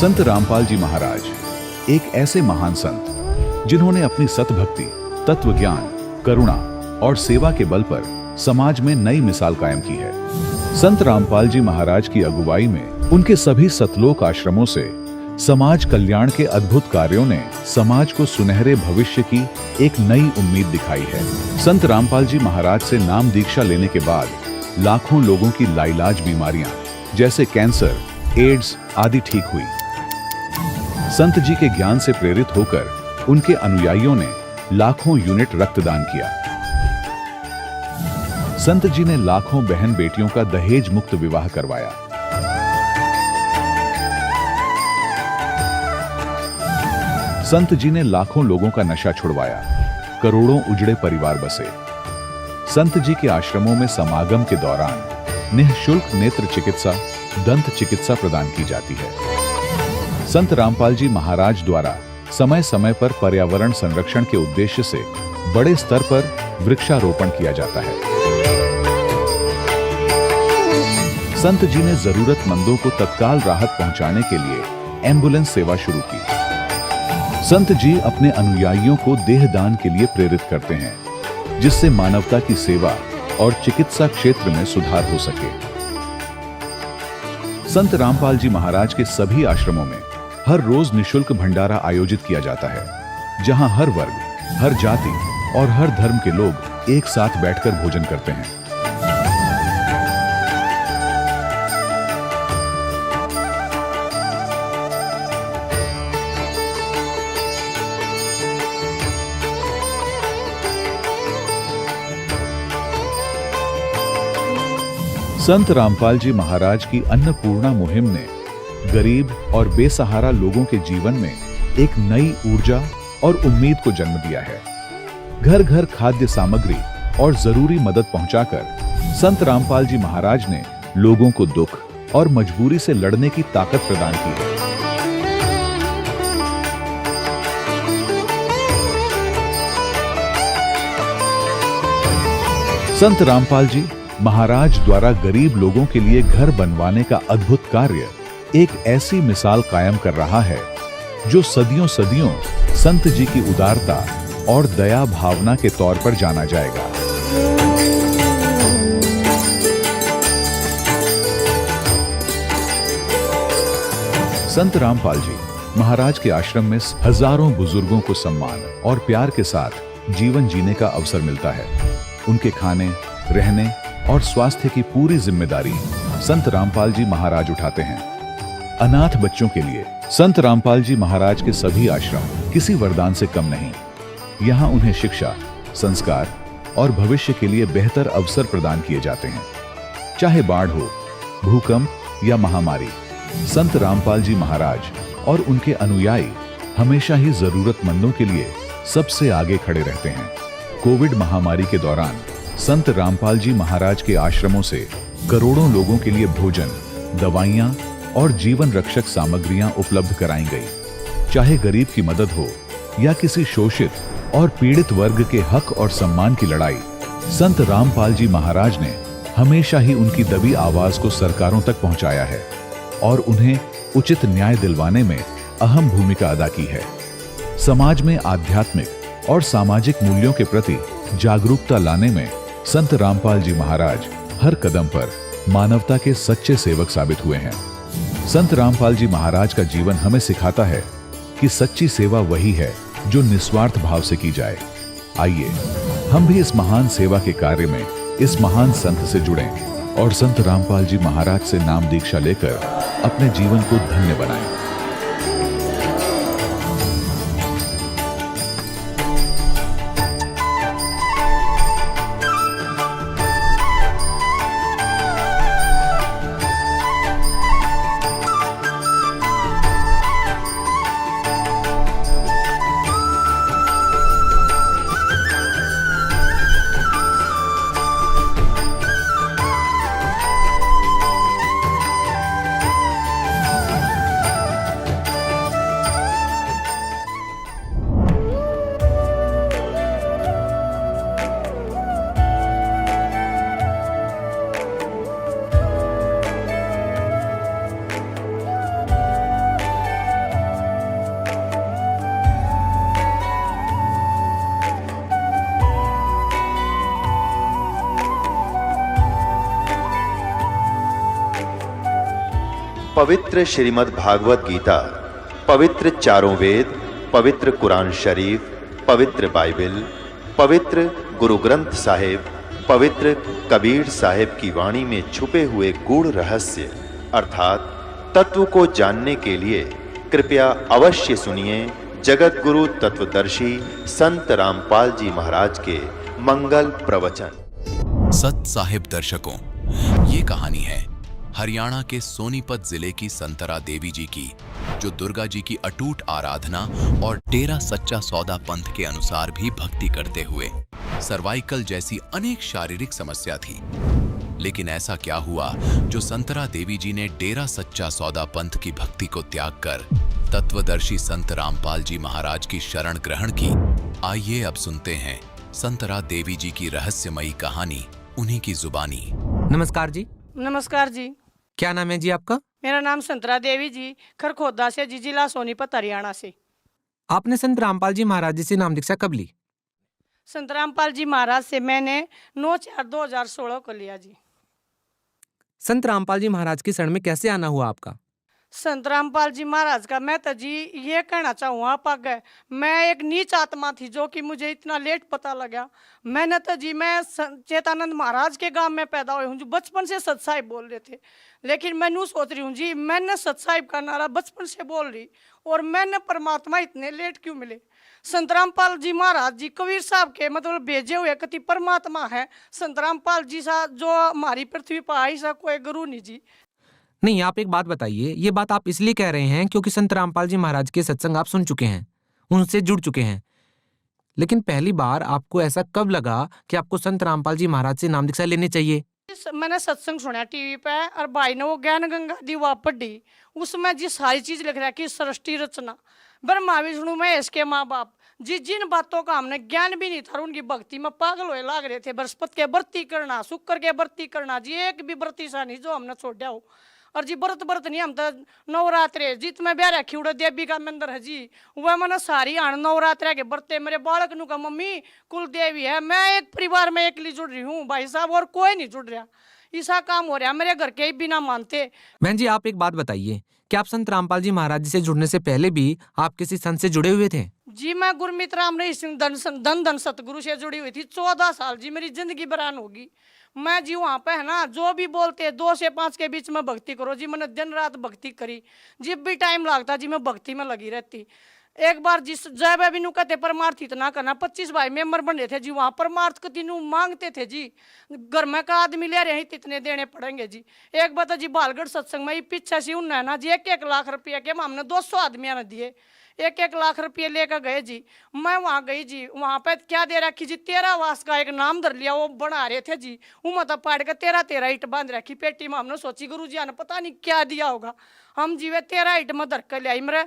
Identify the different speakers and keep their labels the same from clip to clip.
Speaker 1: संत रामपाल जी महाराज एक ऐसे महान संत जिन्होंने अपनी सतभक्ति, तत्व ज्ञान, करुणा और सेवा के बल पर समाज में नई मिसाल कायम की है। संत रामपाल जी महाराज की अगुवाई में उनके सभी सतलोक आश्रमों से समाज कल्याण के अद्भुत कार्यों ने समाज को सुनहरे भविष्य की एक नई उम्मीद दिखाई है। संत रामपाल जी महाराज से नाम दीक्षा लेने के बाद लाखों लोगों की लाइलाज बीमारियां जैसे कैंसर, एड्स आदि ठीक हुई। संत जी के ज्ञान से प्रेरित होकर उनके अनुयायियों ने लाखों यूनिट रक्तदान किया। संत जी ने लाखों बहन बेटियों का दहेज मुक्त विवाह करवाया। संत जी ने लाखों लोगों का नशा छुड़वाया, करोड़ों उजड़े परिवार बसे। संत जी के आश्रमों में समागम के दौरान निःशुल्क नेत्र चिकित्सा, दंत चिकित्सा प्रदान की जाती है। संत रामपाल जी महाराज द्वारा समय समय पर पर्यावरण संरक्षण के उद्देश्य से बड़े स्तर पर वृक्षारोपण किया जाता है। संत जी ने जरूरतमंदों को तत्काल राहत पहुंचाने के लिए एम्बुलेंस सेवा शुरू की। संत जी अपने अनुयायियों को देहदान के लिए प्रेरित करते हैं, जिससे मानवता की सेवा और चिकित्सा क्षेत्र में सुधार हो सके। संत रामपाल जी महाराज के सभी आश्रमों में हर रोज निःशुल्क भंडारा आयोजित किया जाता है, जहां हर वर्ग, हर जाति और हर धर्म के लोग एक साथ बैठकर भोजन करते हैं। संत रामपाल जी महाराज की अन्नपूर्णा मुहिम ने गरीब और बेसहारा लोगों के जीवन में एक नई ऊर्जा और उम्मीद को जन्म दिया है। घर घर खाद्य सामग्री और जरूरी मदद पहुंचाकर संत रामपाल जी महाराज ने लोगों को दुख और मजबूरी से लड़ने की ताकत प्रदान की है। संत रामपाल जी महाराज द्वारा गरीब लोगों के लिए घर बनवाने का अद्भुत कार्य एक ऐसी मिसाल कायम कर रहा है जो सदियों सदियों संत जी की उदारता और दया भावना के तौर पर जाना जाएगा। संत रामपाल जी महाराज के आश्रम में हजारों बुजुर्गों को सम्मान और प्यार के साथ जीवन जीने का अवसर मिलता है। उनके खाने, रहने और स्वास्थ्य की पूरी जिम्मेदारी संत रामपाल जी महाराज उठाते हैं। अनाथ बच्चों के लिए संत रामपाल जी महाराज के सभी आश्रम किसी वरदान से कम नहीं। यहाँ उन्हें शिक्षा, संस्कार और भविष्य के लिए बेहतर अवसर प्रदान किए जाते हैं। चाहे बाढ़ हो, भूकंप या महामारी, संत रामपाल जी महाराज और उनके अनुयायी हमेशा ही जरूरतमंदों के लिए सबसे आगे खड़े रहते हैं। कोविड महामारी के दौरान संत रामपाल जी महाराज के आश्रमों से करोड़ों लोगों के लिए भोजन, दवाइयां और जीवन रक्षक सामग्रियां उपलब्ध कराई गई। चाहे गरीब की मदद हो या किसी शोषित और पीड़ित वर्ग के हक और सम्मान की लड़ाई, संत रामपाल जी महाराज ने हमेशा ही उनकी दबी आवाज को सरकारों तक पहुंचाया है और उन्हें उचित न्याय दिलवाने में अहम भूमिका अदा की है। समाज में आध्यात्मिक और सामाजिक मूल्यों के प्रति जागरूकता लाने में संत रामपाल जी महाराज हर कदम पर मानवता के सच्चे सेवक साबित हुए हैं। संत रामपाल जी महाराज का जीवन हमें सिखाता है कि सच्ची सेवा वही है जो निस्वार्थ भाव से की जाए। आइए हम भी इस महान सेवा के कार्य में इस महान संत से जुड़ें और संत रामपाल जी महाराज से नाम दीक्षा लेकर अपने जीवन को धन्य बनाएं।
Speaker 2: पवित्र श्रीमद् भागवत गीता, पवित्र चारों वेद, पवित्र कुरान शरीफ, पवित्र बाइबल, पवित्र गुरु ग्रंथ साहिब, पवित्र कबीर साहिब की वाणी में छुपे हुए गूढ़ रहस्य अर्थात तत्व को जानने के लिए कृपया अवश्य सुनिए जगत गुरु तत्वदर्शी संत रामपाल जी महाराज के मंगल प्रवचन।
Speaker 3: सत साहिब दर्शकों, ये कहानी है हरियाणा के सोनीपत जिले की संतरा देवी जी की, जो दुर्गा जी की अटूट आराधना और डेरा सच्चा सौदा पंथ के अनुसार भी भक्ति करते हुए सर्वाइकल जैसी अनेक शारीरिक समस्या थी। लेकिन ऐसा क्या हुआ जो संतरा देवी जी ने डेरा सच्चा सौदा पंथ की भक्ति को त्याग कर तत्वदर्शी संत रामपाल जी महाराज की शरण ग्रहण की? आइए अब सुनते हैं संतरा देवी जी की रहस्यमयी कहानी उन्हीं की जुबानी।
Speaker 4: नमस्कार जी।
Speaker 5: नमस्कार जी।
Speaker 4: क्या नाम है जी आपका?
Speaker 5: मेरा नाम संतरा देवी जी, खरखोदा से जी, जिला सोनीपत, हरियाणा से।
Speaker 4: आपने संत रामपाल जी महाराज जी से नाम दीक्षा कब ली?
Speaker 5: संत रामपाल जी महाराज से मैंने 9/4/2016 को लिया जी।
Speaker 4: संत रामपाल जी महाराज की शरण में कैसे आना हुआ आपका?
Speaker 5: संत रामपाल जी महाराज का मैं तो जी ये कहना चाहूँ आप आगे, मैं एक नीच आत्मा थी जो कि मुझे इतना लेट पता लगा। मैंने तो जी मैं चेतानंद महाराज के गांव में पैदा हुई हूँ जो बचपन से सत साहिब बोल रहे थे, लेकिन मैं यूँ सोच रही हूँ जी मैंने सत साहिब का नारा बचपन से बोल रही और मैंने परमात्मा इतने लेट क्यों मिले। संत रामपाल जी महाराज जी कबीर साहब के मतलब भेजे हुए कति परमात्मा है। संत रामपाल जी सा जो हमारी पृथ्वी पर आई सा कोई गुरु नहीं जी।
Speaker 4: नहीं, आप एक बात बताइए, ये बात आप इसलिए कह रहे हैं क्योंकि संत रामपाल जी महाराज के सत्संग आप सुन चुके हैं, उनसे जुड़ चुके हैं। लेकिन पहली बार आपको ऐसा कब लगा कि आपको संत रामपाल जी महाराज से नाम दीक्षा लेनी चाहिए?
Speaker 5: मैंने सत्संग सुना टीवी पे और भाई ने वो ज्ञान गंगा दी वो पढ़ी, उसमें जी सारी चीज लिख रहा है कि सृष्टि रचना ब्रह्मा विष्णु महेश के माँ बाप जी, जिन बातों का हमने ज्ञान भी नहीं था उनकी भक्ति में पागल होए लाग रहे थे। बृहस्पति के व्रती करना, शुक्र के व्रती करना जी, एक भी व्रती सा नहीं जो हमने छोड़ा हो। और जी व्रत नहीं, हम तो नवरात्रे जीत में ब्याह रखी उड़ा देवी का मंदिर है जी, वह मैंने सारी आन नवरात्रे के बरते मेरे बालक नु का मम्मी कुल देवी है। मैं एक परिवार में अकेली जुड़ रही हूँ भाई साहब, और कोई नहीं जुड़ रहा। ऐसा काम हो रहा मेरे घर के ही बिना मानते।
Speaker 4: बहन जी, आप एक बात बताइए, क्या आप संत रामपाल जी महाराज जी से जुड़ने से पहले भी आप किसी संत से जुड़े हुए थे?
Speaker 5: जी मैं गुरमीत राम रही सिंह धन सतगुरु से जुड़ी हुई थी 14 साल जी, मेरी जिंदगी बरान होगी। मैं जी वहाँ पे है ना जो भी बोलते 2 से 5 के बीच में भक्ति करो जी, मैंने दिन रात भक्ति करी, जब भी टाइम लगता जी मैं भक्ति में लगी रहती। एक बार जिस जय भाई नु कहते परमार्थ इतना करना, 25 भाई मेंबर बन रहे थे जी, वहाँ परमार्थ को तीनों मांगते थे जी, घर में का आदमी ले रहे हैं इतने देने पड़ेंगे जी। एक बात जी बालगढ़ सत्संग में पीछे से उन्हें ना जी 1-1 लाख रुपया के हमने 200 आदमियों ने दिए, 1-1 लाख रुपये लेकर गए जी। मैं वहाँ गई जी, वहाँ पे क्या दे रखी जी 13 वास का एक नाम धर लिया, वो बना रहे थे जी, वो मतलब पाड़ के 13 ईट बांध रखी पेटी में। हमने सोची गुरु जी ने पता नहीं क्या दिया होगा, हम जी वे 13 ईट में धर कर ले आई। मेरे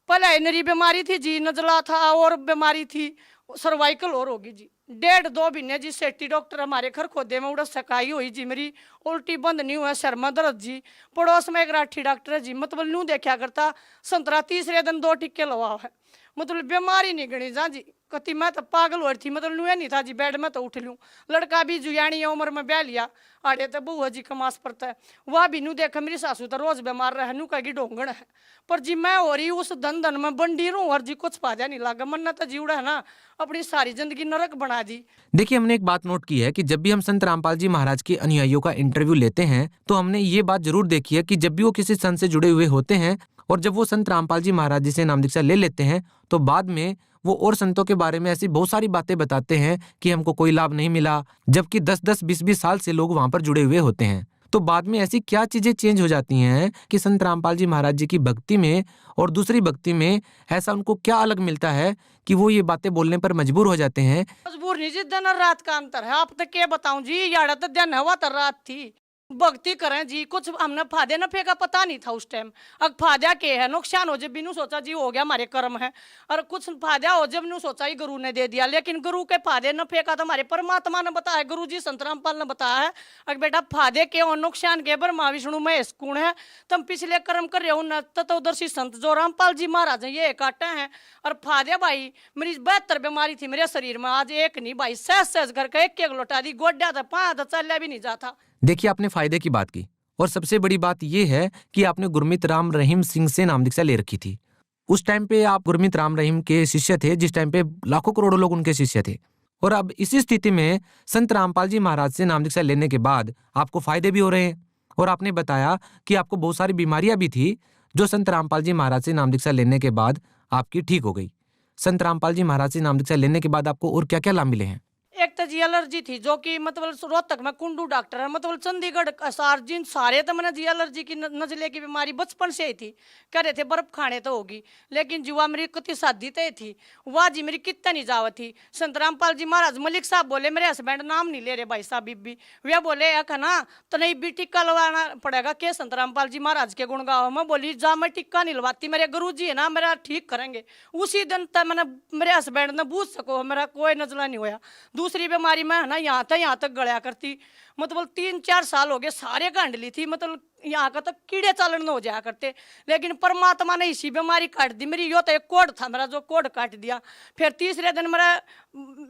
Speaker 5: पहले नरी बीमारी थी जी, नजला था और बीमारी थी सर्वाइकल और होगी जी। 1.5-2 महीने जी सेठी डॉक्टर हमारे घर खोदे में उड़ा सकाई हुई जी, मेरी उल्टी बंद नहीं हुआ, सर में दर्द जी। पड़ोस में एक राठी डॉक्टर है जी, मतलब न्यू देखा करता संतरा, तीसरे दिन 2 टिक्के लवा है, मतलब बीमारी नहीं गणी जा जी। कति मैं तो पागल हो रही थी, मतलब नुए नहीं था जी, बेड में तो उठ लूँ। लड़का भी जुयानी उम्र में ब्याह लिया, आड़े तो बहुआ जी कमास पड़ता है, वह भी नू देखा मेरी सासू तो रोज बीमार रहे, नू कहेगी ढोंगण है। पर जी मैं हो रही उस धन में बंडी रू और जी कुछ फायदा नहीं लगा, मन तो जीवड़ा है ना अपनी सारी जिंदगी नरक बना दी।
Speaker 4: देखिए, हमने एक बात नोट की है कि जब भी हम संत रामपाल जी महाराज के अनुयायियों का इंटरव्यू लेते हैं तो हमने ये बात जरूर देखी है कि जब भी वो किसी संत से जुड़े हुए होते हैं और जब वो संत रामपाल जी महाराज जी से नाम दीक्षा ले लेते हैं तो बाद में वो और संतों के बारे में ऐसी बहुत सारी बातें बताते हैं कि हमको कोई लाभ नहीं मिला, जबकि 10-10, 20-20 साल से लोग वहां पर जुड़े हुए होते हैं। तो बाद में ऐसी क्या चीजें चेंज हो जाती हैं कि संत रामपाल जी महाराज जी की भक्ति में और दूसरी भक्ति में ऐसा उनको क्या अलग मिलता है कि वो ये बातें बोलने पर मजबूर हो जाते हैं?
Speaker 5: मजबूर नहीं जी, दिन और रात का अंतर है। आप तो क्या बताऊं जी, यार तो दिन हवा तो रात थी, भक्ति करें जी। कुछ हमने फायदे नफे का पता नहीं था उस टाइम, अब फायदा के है नुकसान हो जब बिनू सोचा जी हो गया हमारे कर्म है, और कुछ फायदा हो जब नू सोचा ही गुरु ने दे दिया। लेकिन गुरु के फायदे नफे का तो हमारे परमात्मा ने बताया, गुरु जी संत रामपाल ने बताया है। अगर बेटा फायदे के और नुकसान के ब्रह्मा विष्णु महेश गुण है, तुम पिछले कर्म कर रहे हो न तत्वदर्शी संत जो रामपाल जी महाराज है ये काटे हैं। और फायदे भाई मेरी 72 बीमारी थी मेरे शरीर में, आज एक नहीं भाई सहज सहज करके एक लोटा दी, गोड्या था 5 चल्या भी नहीं जाता।
Speaker 4: देखिए, आपने फायदे की बात की और सबसे बड़ी बात यह है कि आपने गुरमीत राम रहीम सिंह से नाम दीक्षा ले रखी थी। उस टाइम पे आप गुरमीत राम रहीम के शिष्य थे, जिस टाइम पे लाखों करोड़ों लोग उनके शिष्य थे। और अब इसी स्थिति में संत रामपाल जी महाराज से नाम दीक्षा लेने के बाद आपको फायदे भी हो रहे हैं। और आपने बताया कि आपको बहुत सारी बीमारियां भी थी जो संत रामपाल जी महाराज से नाम दीक्षा लेने के बाद आपकी ठीक हो गई। संत रामपाल जी महाराज से नाम दीक्षा लेने के बाद आपको और क्या क्या लाभ मिले हैं?
Speaker 5: एक तो जी एलर्जी थी, जो कि मतलब रोहतक में कुंडू डॉक्टर है, मतलब चंडीगढ़ सार्जिन सारे तो मैंने जी एलर्जी की नजले की बीमारी बचपन से ही थी। कह रहे थे बर्फ खाने तो होगी, लेकिन जुआ मेरी कति शादी तय थी, वह जी मेरी कितना नहीं जावत थी। संत रामपाल जी महाराज मलिक साहब बोले, मेरे हस्बैंड नाम नहीं ले रहे भाई साहब बीबी, वे बोले ना तो नहीं भी टिक्का लगवाना पड़ेगा के संत रामपाल जी महाराज के गुण गाओ। मैं बोली जा मैं टिक्का नहीं लगवाती, मेरे गुरु जी है ना मेरा ठीक करेंगे। उसी दिन तक मैंने मेरे हस्बैंड ने बूझ सको मेरा कोई नजला नहीं होया। दूसरी बीमारी में है ना यहाँ तक गड़या करती, मतलब 3-4 साल हो गए सारे गांडली थी, मतलब यहाँ का तो कीड़े चालन न हो जाया करते। लेकिन परमात्मा ने इसी बीमारी काट दी मेरी। यो तो एक कोड था मेरा, जो कोड काट दिया। फिर तीसरे दिन मेरा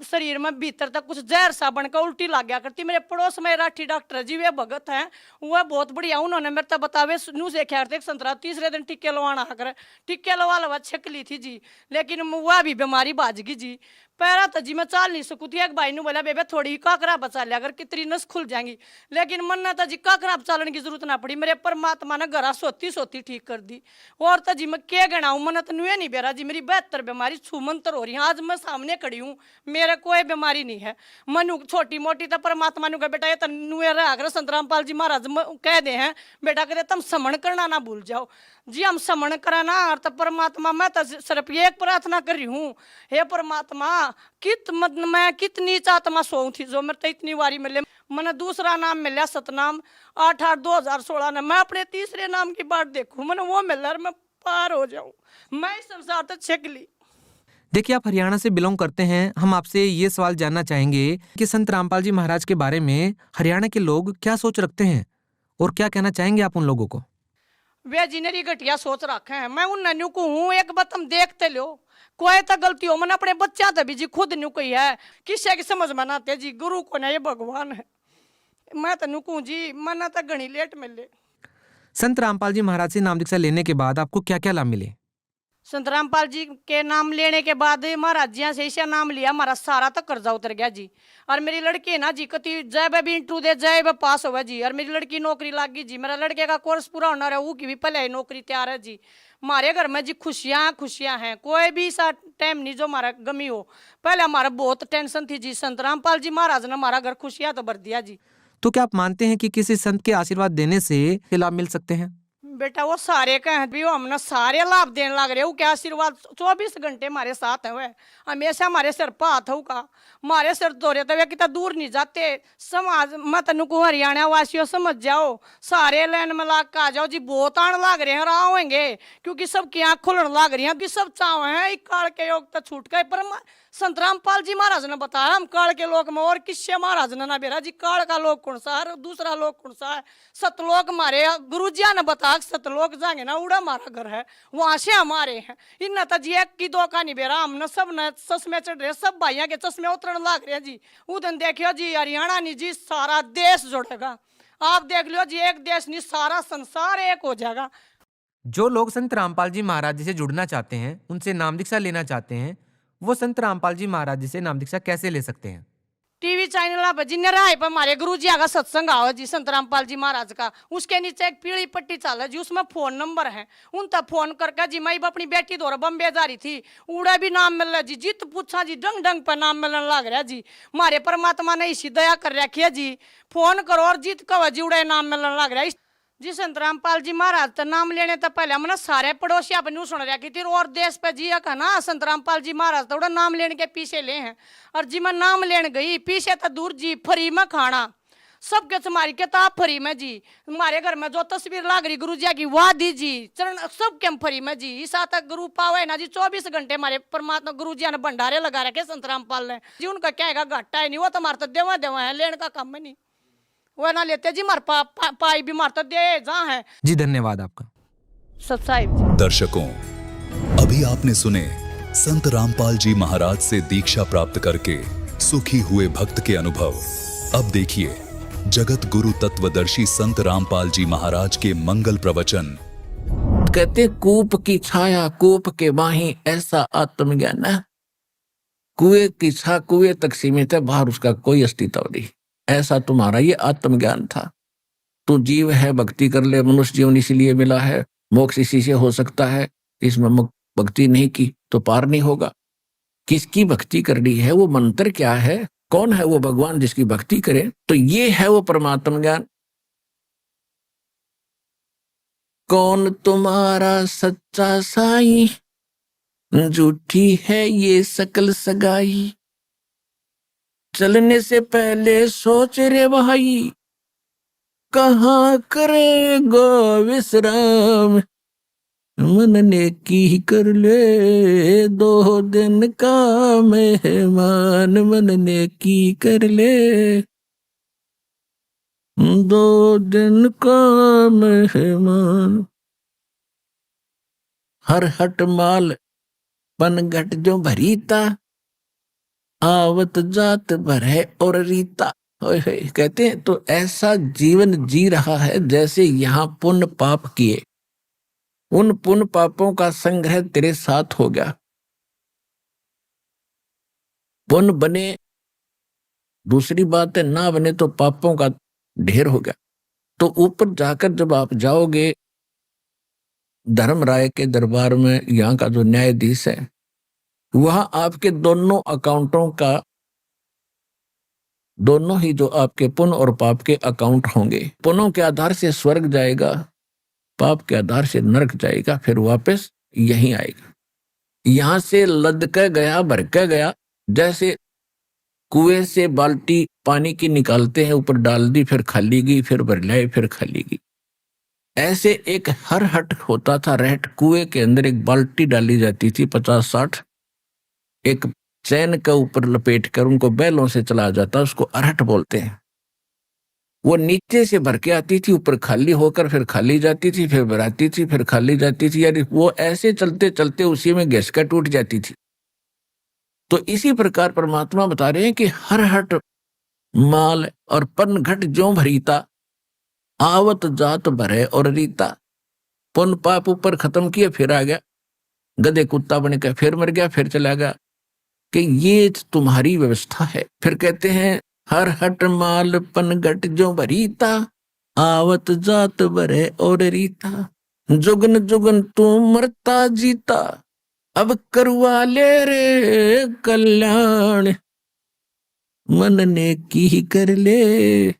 Speaker 5: शरीर में भीतर तक कुछ जहर सा बनकर उल्टी लग गया करती। मेरे पड़ोस में राठी डॉक्टर जी वे भगत हैं, वह बहुत बढ़िया, उन्होंने मेरे तक बतावे न्यूज देखा करते संतरा तीसरे दिन टिक्के लवाना कर टिक्के लवा छक ली थी जी, लेकिन वह भी बीमारी बाज गई जी। पैरा तो जी मैं चाल नहीं सकती। एक भाई ने बोला बेबे थोड़ी काकरा बचा लिया अगर कितनी नस खुल जाएंगी, लेकिन मन तो जी काकरा चालन की जरूरत ना पड़ी। मेरे परमात्मा ने घरा सोती ठीक कर दी। और तो जी मैं क्या गणाऊँ, मन तो नुए नहीं बेरा जी मेरी 72 बीमारी छूमंतर हो रही है। आज मैं सामने खड़ी हूँ, मेरे कोई बीमारी नहीं है। मनु छोटी मोटी तो परमात्मा ने कहा बेटा ये तो नुए रहा कर। संत रामपाल जी महाराज कह दे हैं बेटा कहते तुम समण करना ना भूल जाओ जी। हम समण कराना और तो परमात्मा मैं तो सिर्फ एक प्रार्थना कर रही हूँ, हे परमात्मा मैं कितनी आत्मा सोऊं थी जो मेरे तो इतनी बारी मिले। मैंने दूसरा नाम मिला सतनाम 8/8/2016 ने। मैं अपने तीसरे नाम की बात देखूं, मैंने वो मिला मैं पार हो जाऊं, मैं इस संसार तक छक ली।
Speaker 4: देखिए आप हरियाणा से बिलोंग करते हैं, हम आपसे ये सवाल जानना चाहेंगे कि संत रामपाल जी महाराज के बारे में हरियाणा के लोग क्या सोच रखते हैं और क्या कहना चाहेंगे आप उन लोगों को?
Speaker 5: वे जिनेरी घटिया सोच रखे हैं, मैं उन न्यू को हूँ। एक बात तुम देखते लो, कोई तो गलती हो मैंने अपने बच्चा तो भी जी खुद न्यू कही है, किसी की समझ में आते जी गुरु को ना ये भगवान है। मैं तो न्यू कहूँ जी मना तो घनी लेट मिले।
Speaker 4: संत रामपाल जी महाराज से नाम दीक्षा लेने के बाद आपको क्या क्या लाभ मिले?
Speaker 5: संत रामपाल जी के नाम लेने के बाद महाराज जी से ऐसा नाम लिया, हमारा सारा तो कर्जा उतर गया जी। और मेरी लड़की है ना जी कति जय भी इंटरव्यू दे जय वे पास हुआ जी। और मेरी लड़की नौकरी लग गई जी, मेरा लड़के का कोर्स पूरा होना रहा, वो की भी पहले ही नौकरी तैयार है जी। हमारे घर में जी खुशियाँ हैं, कोई भी सा टाइम नहीं जो हमारा गमी हो। पहले हमारा बहुत टेंशन थी जी, संत रामपाल जी महाराज ने हमारा घर खुशियाँ तो भर दिया जी।
Speaker 4: तो क्या आप मानते हैं कि किसी संत के आशीर्वाद देने से लाभ मिल सकते हैं?
Speaker 5: बेटा वो सारे कहें भी वो हमने सारे लाभ देने लग रहे हो, क्या आशीर्वाद 24 घंटे हमारे साथ है, वह हमेशा हमारे सिर पर हाथ हो का हमारे सिर धो रहे थे, कितना दूर नहीं जाते। समाज मैं तेन को हरियाणा वासियों समझ जाओ, सारे लाइन में लाग का आ जाओ जी। बहुत आने लग रहे हैं और आओगे क्योंकि सबकी आँख खुलने लग रही हैं, सब चाव हैं काल के योग तक छूट गए। पर संत रामपाल जी महाराज ने बताया हम काल के लोक में, और किससे महाराज ने ना बेरा जी काल का लोक कौन सा है, दूसरा लोक कौन सा है। सतलोक हमारे गुरु जी ने बताया सतलोक जाएंगे ना उड़ा हमारा घर है, वहां से हमारे हैं। इन तो जी एक की दो का नहीं बेरा, हमने सब न चश्मे चढ़ रहे, सब भाइयों के चश्मे उतरने लग रहे हैं जी। उधर देखियो जी हरियाणा नहीं जी सारा देश जुड़ेगा। आप देख लो जी एक देश नहीं सारा संसार एक हो जाएगा।
Speaker 4: जो लोग संत रामपाल जी महाराज जी से जुड़ना चाहते हैं, उनसे नाम दीक्षा लेना चाहते हैं, वो संत रामपाल जी महाराज जी से नाम दीक्षा कैसे ले सकते हैं?
Speaker 5: टीवी चैनल पर जिन्हें राय पर हमारे गुरु जी का सत्संग आओ जी संत रामपाल जी महाराज का, उसके नीचे एक पीली पट्टी चाल है जी, उसमें फोन नंबर है, उन तक फोन करके जी मैं अपनी बेटी दौरा बम्बे जा रही थी, उड़ा भी नाम मिल रहा जी। जित पूछा जी डंग डंग पर नाम मिलने लग रहा जी। हमारे परमात्मा ने इसी दया कर रखी है जी, फोन करो और जीत कहो जी उड़े नाम मिलने लग रहा है जी। संत रामपाल जी महाराज तो नाम लेने तो पहले हमने सारे पड़ोसी अपनी सुन रखी थी, और देश पे जी का ना संत रामपाल जी महाराज तो नाम लेने के पीछे ले हैं। और जी मैं नाम लेने गई पीछे तो दूर जी फ्री में खाना सबके तुम्हारी किताब फ्री में जी। हमारे घर में जो तस्वीर लाग रही गुरु जी की वाह दी जी, चरण सबके फ्री में जी। इस तक गुरु पावे ना जी 24 घंटे हमारे परमात्मा गुरु जी ने भंडारे लगा रखे संत रामपाल ने जी। उनका क्या है घाटा है नहीं, वो तो हमारे तो देवा देवा है, लेने का काम है नहीं, वो ना लेते जी। मार पाई भी मारता दे जहाँ है
Speaker 4: जी। धन्यवाद आपका
Speaker 5: सब साहिब जी।
Speaker 6: दर्शकों, अभी आपने सुने संत रामपाल जी महाराज से दीक्षा प्राप्त करके सुखी हुए भक्त के अनुभव। अब देखिए जगत गुरु तत्वदर्शी संत रामपाल जी महाराज के मंगल प्रवचन।
Speaker 7: कहते कूप की छाया कूप के बाही, ऐसा आत्मज्ञान है। कुएं की छा कुएं तक सीमित है, बाहर उसका कोई अस्तित्व नहीं। ऐसा तुम्हारा ये आत्मज्ञान था। तू जीव है, भक्ति कर ले, मनुष्य जीवन इसीलिए मिला है, मोक्ष इसी से हो सकता है। इसमें भक्ति नहीं की तो पार नहीं होगा। किसकी भक्ति करनी है, वो मंत्र क्या है, कौन है वो भगवान जिसकी भक्ति करे, तो ये है वो परमात्म ज्ञान। कौन तुम्हारा सच्चा साईं, झूठी है ये सकल सगाई। चलने से पहले सोच रे भाई, कहाँ करेगा विश्राम। मन ने की कर ले 2 दिन का मेहमान, मन ने की कर ले 2 दिन का मेहमान। हर हट माल पनघट जो भरीता, आवत जात भरे और रीता। कहते हैं तो ऐसा जीवन जी रहा है जैसे यहाँ पुण्य पाप किए, उन पुण्य पापों का संग्रह तेरे साथ हो गया। पुण्य बने, दूसरी बात है ना बने तो पापों का ढेर हो गया। तो ऊपर जाकर जब आप जाओगे धर्म राय के दरबार में, यहाँ का जो न्यायाधीश है, वहां आपके दोनों अकाउंटों का, दोनों ही जो आपके पुण्य और पाप के अकाउंट होंगे। पुण्यों के आधार से स्वर्ग जाएगा, पाप के आधार से नरक जाएगा, फिर वापस यहीं आएगा। यहां से लद के गया, भर के गया। जैसे कुएं से बाल्टी पानी की निकालते हैं, ऊपर डाल दी, फिर खाली गई, फिर भर लाई, फिर खाली गई। ऐसे एक हर हट होता था रहट। कुएं के अंदर एक बाल्टी डाली जाती थी 50-60, एक चैन के ऊपर लपेट कर उनको बैलों से चला जाता, उसको अरहट बोलते हैं। वो नीचे से भर के आती थी, ऊपर खाली होकर फिर खाली जाती थी, फिर भराती थी, फिर खाली जाती थी। यानी वो ऐसे चलते चलते उसी में गैस का टूट जाती थी। तो इसी प्रकार परमात्मा बता रहे हैं कि हर हट माल और पनघट जो भरीता, आवत जात भरे और रीता। पुण्य पाप ऊपर खत्म किए, फिर आ गया गधे कुत्ता बन के, फिर मर गया, फिर चला गया। कि ये तुम्हारी व्यवस्था है। फिर कहते हैं हर हट माल पनघट जो भरीता, आवत जात भरे और रीता। जुगन जुगन तू मरता जीता, अब करवा ले रे कल्याण। मन ने की कर ले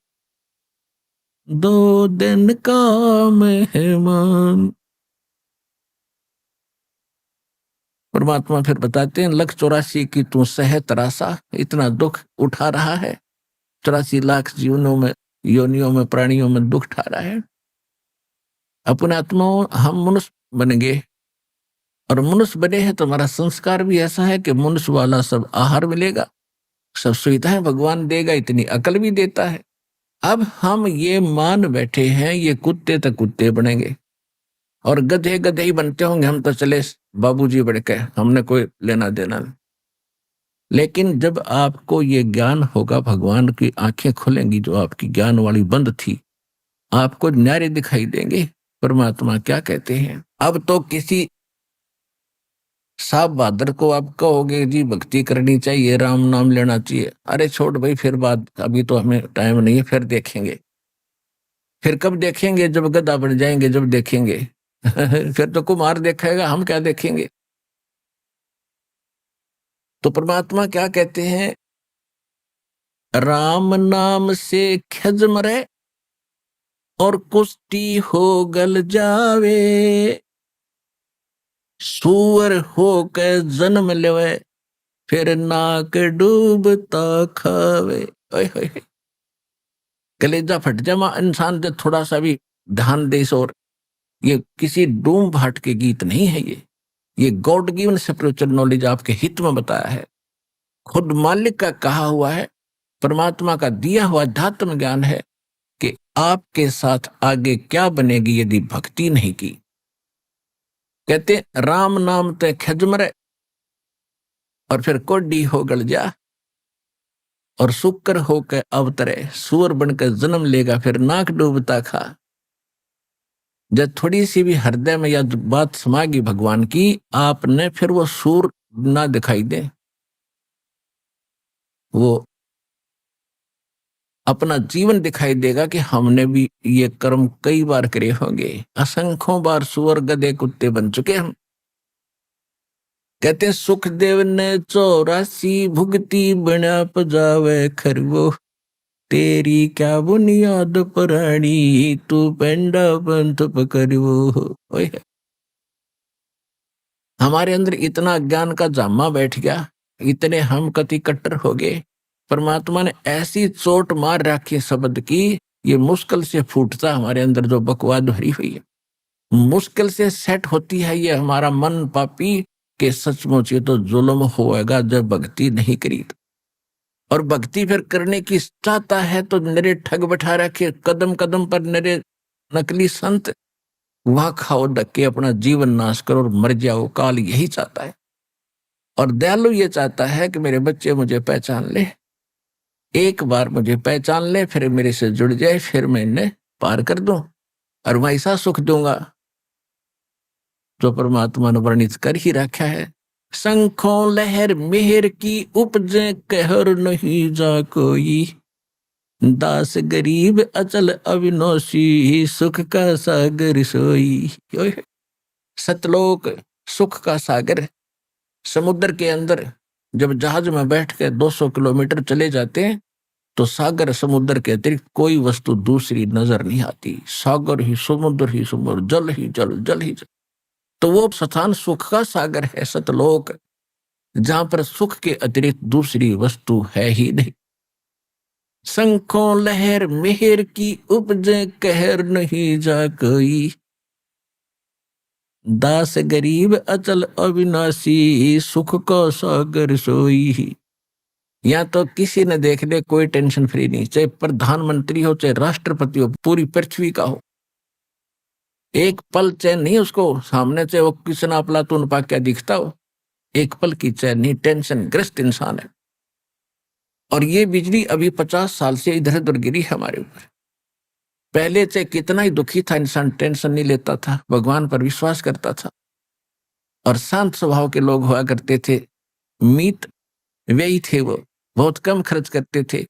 Speaker 7: 2 दिन का मेहमान। परमात्मा फिर बताते हैं 184 की तू सह तरासा, इतना दुख उठा रहा है। 84 लाख जीवनों में, योनियों में, प्राणियों में दुख उठा रहा है। अपने आत्माओं हम मनुष्य बन गए, और मनुष्य बने हैं तो हमारा संस्कार भी ऐसा है कि मनुष्य वाला सब आहार मिलेगा, सब सुविधाएं भगवान देगा, इतनी अकल भी देता है। अब हम ये मान बैठे हैं ये कुत्ते तक कुत्ते बनेंगे और गधे गधे ही बनते होंगे। हम तो चले बाबूजी बढ़ के, हमने कोई लेना देना नहीं। लेकिन जब आपको ये ज्ञान होगा, भगवान की आंखें खुलेंगी, जो आपकी ज्ञान वाली बंद थी, आपको न्यारे दिखाई देंगे। परमात्मा क्या कहते हैं, अब तो किसी साहब बहादुर को आप कहोगे जी भक्ति करनी चाहिए, राम नाम लेना चाहिए, अरे छोड़ भाई, फिर बात, अभी तो हमें टाइम नहीं है, फिर देखेंगे। फिर कब देखेंगे? जब गधा बन जाएंगे, जब देखेंगे। फिर तो कुमार देखेगा, हम क्या देखेंगे। तो परमात्मा क्या कहते हैं, राम नाम से खज मरे और कुष्टी हो गल जावे, सूअर हो के जन्म लेवे, फिर नाक डूबता खावे। कलेजा फट जामा इंसान जो थोड़ा सा भी ध्यान दे। और ये किसी डूम भाट के गीत नहीं है, ये गॉड गिवन स्पिरिचुअल नॉलेज आपके हित में बताया है। खुद मालिक का कहा हुआ है, परमात्मा का दिया हुआ अध्यात्म ज्ञान है कि आपके साथ आगे क्या बनेगी यदि भक्ति नहीं की। कहते राम नाम ते खजमरे और फिर कोडी हो गल जा। और शुक्र होकर अवतरे, सूअर बनकर जन्म लेगा, फिर नाक डूबता खा। जब थोड़ी सी भी हृदय में यह बात समागी भगवान की, आपने फिर वो सूर ना दिखाई दे, वो अपना जीवन दिखाई देगा कि हमने भी ये कर्म कई बार करे होंगे। असंख्यों बार सूअर गधे कुत्ते बन चुके हम। कहते हैं सुखदेव ने 84 भुगती बना पजावे खरगो, तेरी क्या बुनियाद पुरानी, तू पेंडा पंथ पकड़ो। हमारे अंदर इतना ज्ञान का जामा बैठ गया, इतने हम कति कट्टर हो गए, परमात्मा ने ऐसी चोट मार रखी शब्द की, ये मुश्किल से फूटता हमारे अंदर जो बकवाद भरी हुई है, मुश्किल से सेट होती है ये हमारा मन पापी के सचमुच ये तो जुल्म होएगा जब भक्ति नहीं करी। और भक्ति फिर करने की चाहता है तो नरे ठग बैठा रखे, कदम कदम पर नरे नकली संत, वहां खाओ धक्के, अपना जीवन नाश करो और मर जाओ। काल यही चाहता है। और दयालु ये चाहता है कि मेरे बच्चे मुझे पहचान ले, एक बार मुझे पहचान ले, फिर मेरे से जुड़ जाए, फिर मैं इन्हें पार कर दूं और मैं ऐसा सुख दूंगा जो परमात्मा ने वर्णित कर ही रखा है। शंखों लहर मेहर की उपजे, कहर नहीं जा कोई, दास गरीब अचल अविनाशी, सुख का सागर सोई। सतलोक सुख का सागर। समुद्र के अंदर जब जहाज में बैठ के 200 किलोमीटर चले जाते हैं तो सागर समुद्र के अतिरिक्त कोई वस्तु दूसरी नजर नहीं आती। सागर ही समुद्र ही समुद्र, जल ही जल, जल ही जल। तो वो स्थान सुख का सागर है, सतलोक, जहां पर सुख के अतिरिक्त दूसरी वस्तु है ही नहीं। शंखों लहर मेहर की उपजे, कहर नहीं जा कोई, दास गरीब अचल अविनाशी, सुख का सागर सोई। या तो किसी ने देख ले, कोई टेंशन फ्री नहीं, चाहे प्रधानमंत्री हो, चाहे राष्ट्रपति हो, पूरी पृथ्वी का हो, एक पल चैन नहीं उसको, सामने से वो किसना अफलातून पा क्या दिखता हो, एक पल की चैन नहीं, टेंशन ग्रस्त इंसान है। और ये बिजली अभी 50 साल से इधर उधर गिरी हमारे ऊपर। पहले से कितना ही दुखी था इंसान, टेंशन नहीं लेता था, भगवान पर विश्वास करता था और शांत स्वभाव के लोग हुआ करते थे। मीत व्ययी थे, वो बहुत कम खर्च करते थे।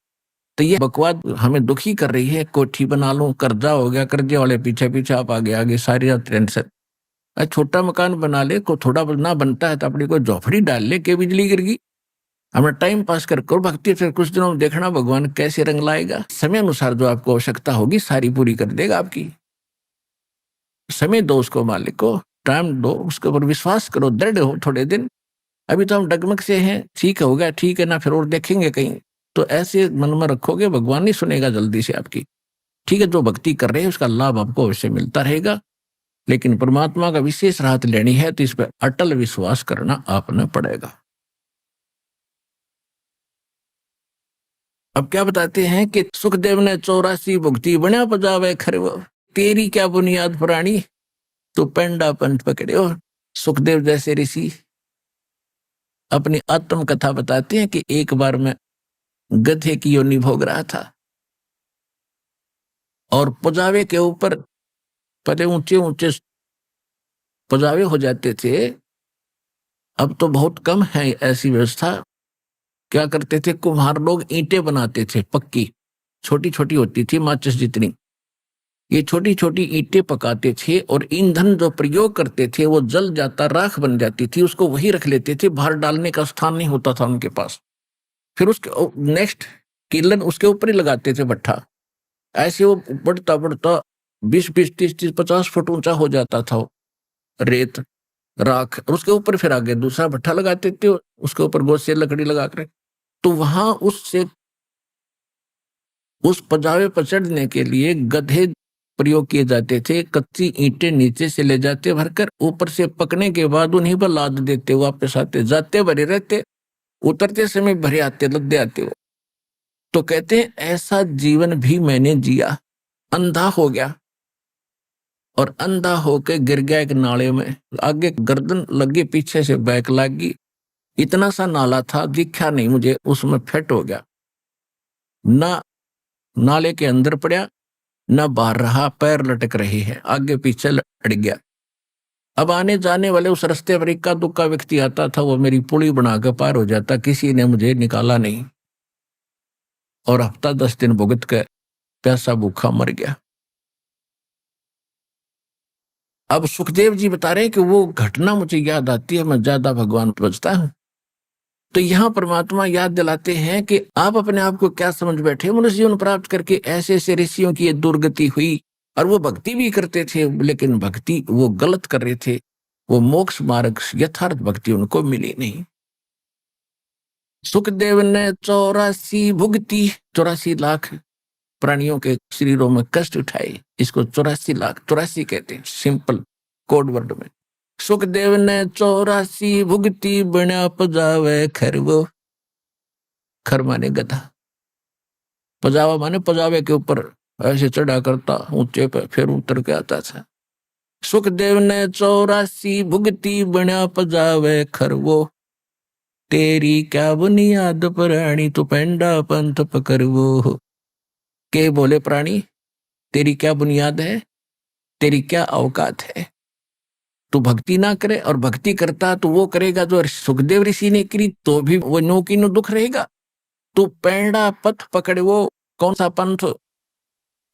Speaker 7: तो ये बकवाद हमें दुखी कर रही है। कोठी बना लूं, कर्जा हो गया, कर्जे वाले पीछे पीछे आप आगे आगे, सारी रात टेंशन। छोटा मकान बना ले, को थोड़ा ना बनता है तो अपनी कोई झोपड़ी डाल ले के बिजली गिर गई। हमें टाइम पास कर भक्ति, फिर कुछ दिनों में देखना भगवान कैसे रंग लाएगा। समय अनुसार जो आपको आवश्यकता होगी सारी पूरी कर देगा आपकी। समय दो उसको, मालिक को टाइम दो, उसके ऊपर विश्वास करो, दृढ़ हो थोड़े दिन। अभी तो हम डगमग से हैं, ठीक हो गया, ठीक है ना, फिर और देखेंगे कहीं, तो ऐसे मन में रखोगे भगवान नहीं सुनेगा जल्दी से आपकी। ठीक है, जो भक्ति कर रहे हैं उसका लाभ आपको अवश्य मिलता रहेगा, लेकिन परमात्मा का विशेष राहत लेनी है तो इस पर अटल विश्वास करना आपने पड़ेगा। अब क्या बताते हैं कि सुखदेव ने 84 भुगती बना पजावे खरव, तेरी क्या बुनियाद पुरानी, तो पेंडा पंथ पकड़े। और सुखदेव जैसे ऋषि अपनी आत्म कथा बताते हैं कि एक बार मैं गधे की योनि भोग रहा था और पजावे के ऊपर पहले ऊंचे ऊंचे पजावे हो जाते थे, अब तो बहुत कम है ऐसी व्यवस्था। क्या करते थे कुम्हार लोग, ईंटें बनाते थे पक्की, छोटी छोटी होती थी माचिस जितनी, ये छोटी छोटी ईंटें पकाते थे और ईंधन जो प्रयोग करते थे वो जल जाता, राख बन जाती थी, उसको वही रख लेते थे, बाहर डालने का स्थान नहीं होता था उनके पास। फिर उसके नेक्स्ट किलन उसके ऊपर ही लगाते थे भट्ठा। ऐसे वो बढ़ता बढ़ता 20-20, 30-30, 50 फुट ऊंचा हो जाता था रेत राख, और उसके ऊपर फिर आगे दूसरा भट्ठा लगाते थे, उसके ऊपर बहुत से लकड़ी लगा कर। तो वहां उससे उस पजावे पर चढ़ने के लिए गधे प्रयोग किए जाते थे। कच्ची ईंटें नीचे से ले जाते भरकर, ऊपर से पकने के बाद उन्हीं पर लाद देते, वापस आते, जाते भरे रहते, उतरते समय भरे आते, लद्दे आते हो। तो कहते हैं ऐसा जीवन भी मैंने जिया, अंधा हो गया और अंधा होके गिर गया एक नाले में, आगे गर्दन लगी, पीछे से बैक लग गई, इतना सा नाला था दिखा नहीं मुझे, उसमें फिट हो गया। ना नाले के अंदर पड़ा, ना बाहर रहा, पैर लटक रहे हैं, आगे पीछे अड़ गया। अब आने जाने वाले उस रास्ते पर इक्का दुक्का व्यक्ति आता था, वो मेरी पुली बनाकर पार हो जाता, किसी ने मुझे निकाला नहीं और हफ्ता 10 दिन भुगत कर प्यासा भूखा मर गया। अब सुखदेव जी बता रहे हैं कि वो घटना मुझे याद आती है, मैं ज्यादा भगवान बचता हूं। तो यहां परमात्मा याद दिलाते हैं कि आप अपने आप को क्या समझ बैठे, मनुष्य जीवन प्राप्त करके ऐसे ऐसे ऋषियों की ये दुर्गति हुई, और वो भक्ति भी करते थे, लेकिन भक्ति वो गलत कर रहे थे, वो मोक्ष मार्ग यथार्थ भक्ति उनको मिली नहीं। सुखदेव ने 84 भुगती, 84 लाख प्राणियों के शरीरों में कष्ट उठाए, इसको 84 लाख 84 कहते हैं सिंपल कोड वर्ड में। सुखदेव ने 84 भुगती, बिना पजावे खरवो, खर माने गधा, पजावा माने पजावे के ऊपर ऐसे चढ़ा करता ऊंचे पे, फिर उतर के आता था। सुखदेव ने 84 भुगती, बिना पजावे खरवो, तेरी क्या बुनियाद प्राणी, तू पेंडा पंथ पकड़वो। के बोले प्राणी, तेरी क्या बुनियाद है, तेरी क्या औकात है, तू भक्ति ना करे, और भक्ति करता तो वो करेगा जो सुखदेव ऋषि ने करी, तो भी वो नो की नो दुख रहेगा। तू पेंडा पथ पकड़े, वो कौन सा पंथ,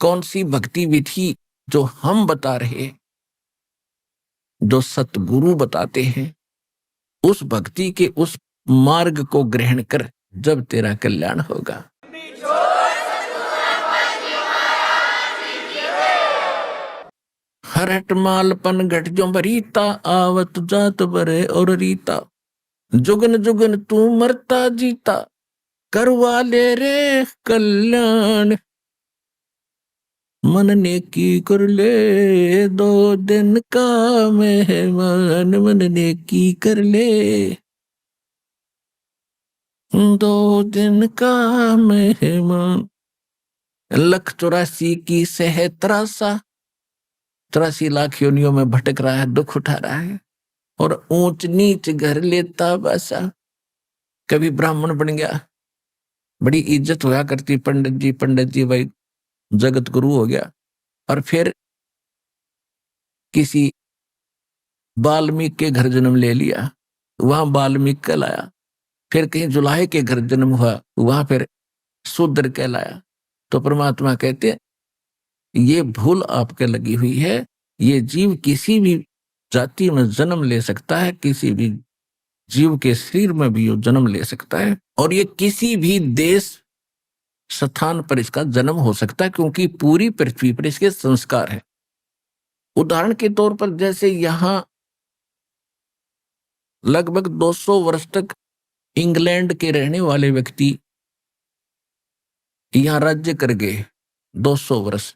Speaker 7: कौन सी भक्ति विधि जो हम बता रहे, जो सतगुरु बताते हैं, उस भक्ति के उस मार्ग को ग्रहण कर, जब तेरा कल्याण होगा। हरट मालपन घट जो बरीता, आवत जात बरे और रीता, जुगन जुगन तू मरता जीता, करवा ले रे कल्याण, मन ने की कर ले 2 दिन का मेहमान, मन ने की कर ले 2 दिन का मेहमान। 184 की सह त्रासा, 83 लाख योनियों में भटक रहा है, दुख उठा रहा है, और ऊंच नीच घर लेता बसा। कभी ब्राह्मण बन गया, बड़ी इज्जत हुआ करती, पंडित जी भाई जगत गुरु हो गया, और फिर किसी वाल्मीकि के घर जन्म ले लिया, वहां वाल्मीकि कहलाया। फिर कहीं जुलाहे के घर जन्म हुआ, वहां फिर शूद्र कहलाया। तो परमात्मा कहते हैं ये भूल आपके लगी हुई है, ये जीव किसी भी जाति में जन्म ले सकता है, किसी भी जीव के शरीर में भी जन्म ले सकता है, और ये किसी भी देश स्थान पर इसका जन्म हो सकता है, क्योंकि पूरी पृथ्वी पर इसके संस्कार है। उदाहरण के तौर पर जैसे यहां लगभग 200 वर्ष तक इंग्लैंड के रहने वाले व्यक्ति यहां राज्य कर गए 200 वर्ष,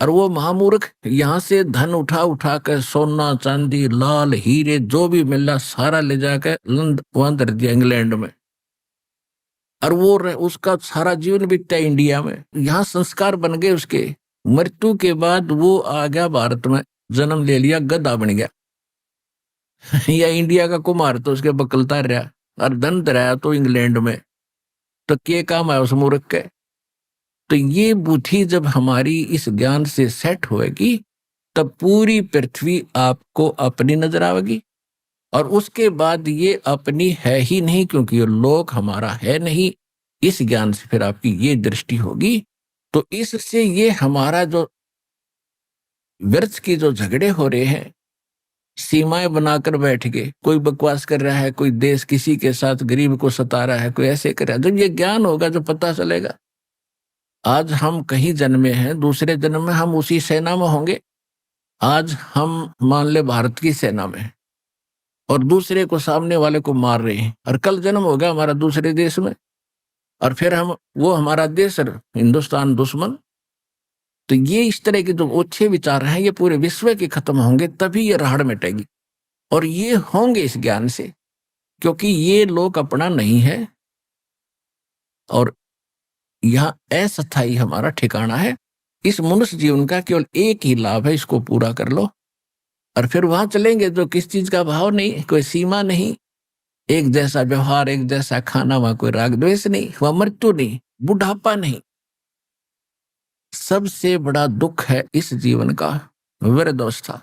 Speaker 7: और वो महामूर्ख यहां से धन उठा उठा कर, सोना चांदी लाल हीरे जो भी मिला सारा ले जाकर वहां धर दिया इंग्लैंड में, और वो उसका सारा जीवन बीतता है इंडिया में। यहाँ संस्कार बन गए उसके, मृत्यु के बाद वो आ गया भारत में, जन्म ले लिया, गधा बन गया या इंडिया का कुमार तो उसके बकलता रहा, और धन धराया तो इंग्लैंड में, तो क्या काम है उस मूर्ख के। तो ये बुद्धि जब हमारी इस ज्ञान से सेट होएगी, तब पूरी पृथ्वी आपको अपनी नजर आएगी, और उसके बाद ये अपनी है ही नहीं, क्योंकि ये लोक हमारा है नहीं। इस ज्ञान से फिर आपकी ये दृष्टि होगी, तो इससे ये हमारा जो व्यर्थ की जो झगड़े हो रहे हैं, सीमाएं बनाकर बैठ गए, कोई बकवास कर रहा है, कोई देश किसी के साथ गरीब को सता रहा है, कोई ऐसे कर रहा है, जब ये ज्ञान होगा जो पता चलेगा आज हम कहीं जन्मे हैं, दूसरे जन्म में हम उसी सेना में होंगे। आज हम मान ले भारत की सेना में हैं और दूसरे को, सामने वाले को मार रहे हैं, और कल जन्म होगा हमारा दूसरे देश में, और फिर हम वो हमारा देश हिंदुस्तान दुश्मन। तो ये इस तरह के जो अच्छे विचार हैं ये पूरे विश्व के खत्म होंगे, तभी ये राहड़ मिटेगी, और ये होंगे इस ज्ञान से, क्योंकि ये लोक अपना नहीं है, और यहाँ अस्थायी हमारा ठिकाना है। इस मनुष्य जीवन का केवल एक ही लाभ है, इसको पूरा कर लो और फिर वहां चलेंगे जो किस चीज का भाव नहीं, कोई सीमा नहीं, एक जैसा व्यवहार, एक जैसा खाना, वहां कोई राग द्वेष नहीं, वहां मृत्यु नहीं, बुढ़ापा नहीं। सबसे बड़ा दुख है इस जीवन का वृद्धावस्था।